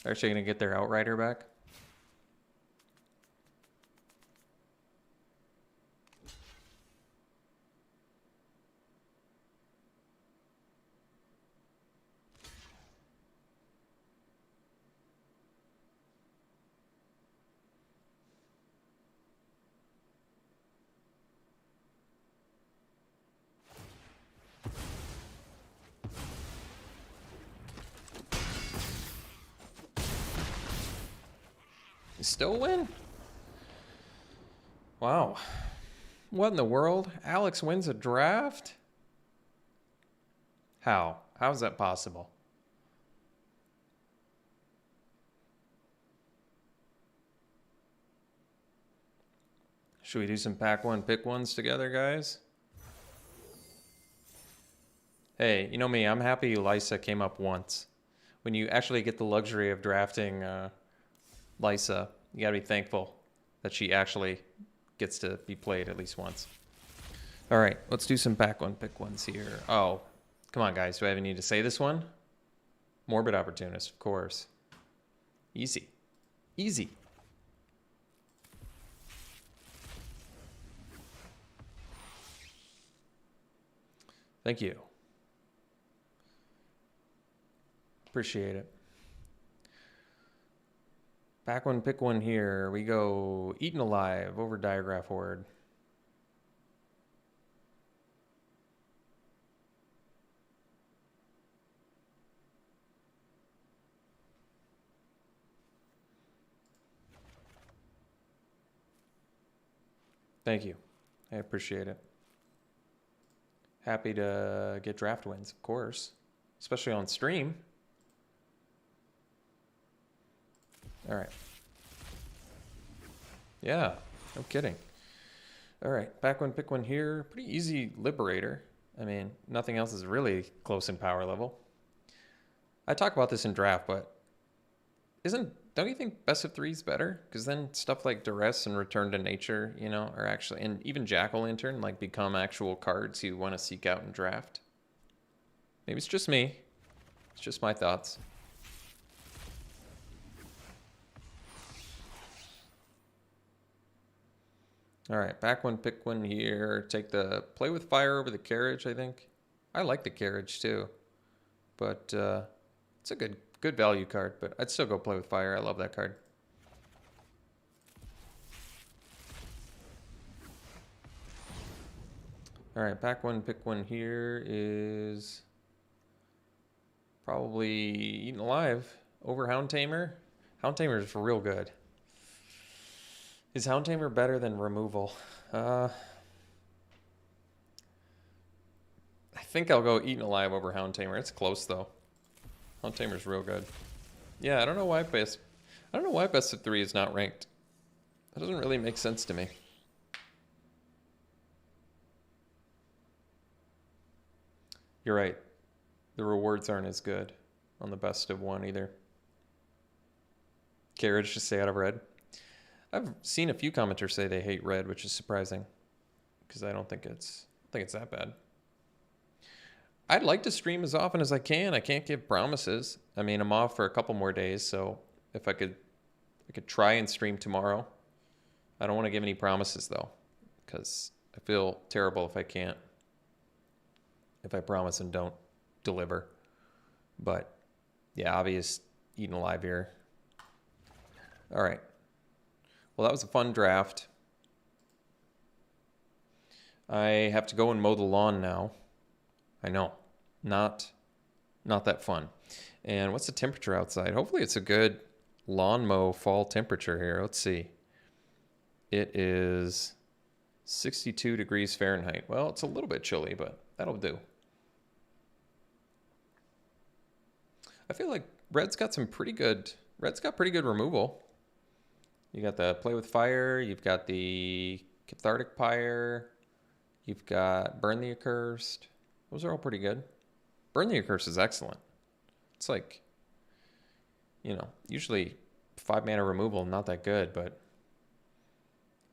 They're actually gonna get their Outrider back. You still win? Wow. What in the world? Alex wins a draft? How? How is that possible? Should we do some pack one, pick ones together, guys? Hey, you know me, I'm happy Lysa came up once. When you actually get the luxury of drafting Lysa, you gotta be thankful that she actually gets to be played at least once. All right, let's do some pack one, pick ones here. Oh, come on, guys. Do I even need to say this one? Morbid Opportunist, of course. Easy. Easy. Thank you. Appreciate it. Pack one, pick one here. We go Eaten Alive over Diagraph Horde. Thank you. I appreciate it. Happy to get draft wins, of course. Especially on stream. All right. Yeah, no kidding. All right, back one, pick one here. Pretty easy Liberator. I mean, nothing else is really close in power level. I talk about this in draft, but don't you think best of 3 is better? Because then stuff like Duress and Return to Nature, you know, are actually, and even Jack-o'-lantern, like become actual cards you want to seek out and draft. Maybe it's just me. It's just my thoughts. All right, back one, pick one here. Take the Play with Fire over the Carriage, I think. I like the Carriage too, but it's a good value card, but I'd still go Play with Fire. I love that card. All right, back one, pick one here is probably Eaten Alive over Hound Tamer. Hound Tamer is real good. Is Hound Tamer better than Removal? I think I'll go Eaten Alive over Hound Tamer. It's close though. Hound Tamer's real good. Yeah, I don't know why best of 3 is not ranked. That doesn't really make sense to me. You're right. The rewards aren't as good on the best of 1 either. Carriage to stay out of red. I've seen a few commenters say they hate red, which is surprising because I don't think it's that bad. I'd like to stream as often as I can. I can't give promises. I mean, I'm off for a couple more days, so if I could try and stream tomorrow. I don't want to give any promises though, because I feel terrible if I can't. If I promise and don't deliver. But yeah, obvious Eaten Alive here. All right. Well, that was a fun draft. I have to go and mow the lawn now. I know. Not that fun. And what's the temperature outside? Hopefully it's a good lawn mow fall temperature here. Let's see. It is 62 degrees Fahrenheit. Well, it's a little bit chilly, but that'll do. I feel like red's got pretty good removal. You got the Play with Fire, you've got the Cathartic Pyre, you've got Burn the Accursed. Those are all pretty good. Burn the Accursed is excellent. It's like, you know, usually 5 mana removal, not that good, but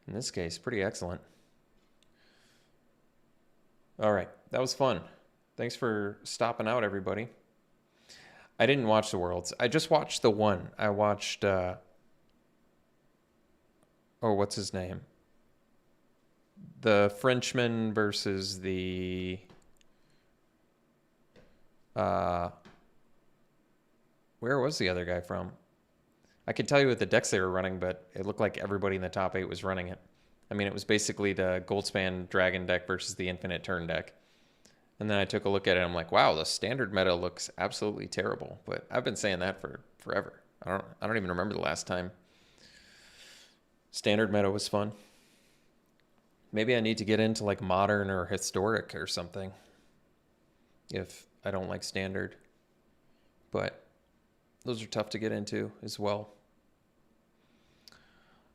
in this case, pretty excellent. All right, that was fun. Thanks for stopping out, everybody. I didn't watch the Worlds. I just watched the one. I watched, what's his name? The Frenchman versus the, where was the other guy from? I could tell you what the decks they were running, but it looked like everybody in the top 8 was running it. I mean, it was basically the Goldspan Dragon deck versus the Infinite Turn deck. And then I took a look at it and I'm like, wow, the standard meta looks absolutely terrible. But I've been saying that for forever. I don't even remember the last time standard meta was fun. Maybe I need to get into like modern or historic or something if I don't like standard. But those are tough to get into as well.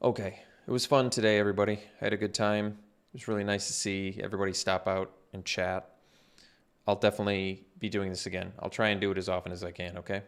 Okay, it was fun today, everybody. I had a good time. It was really nice to see everybody stop out and chat. I'll definitely be doing this again. I'll try and do it as often as I can, okay?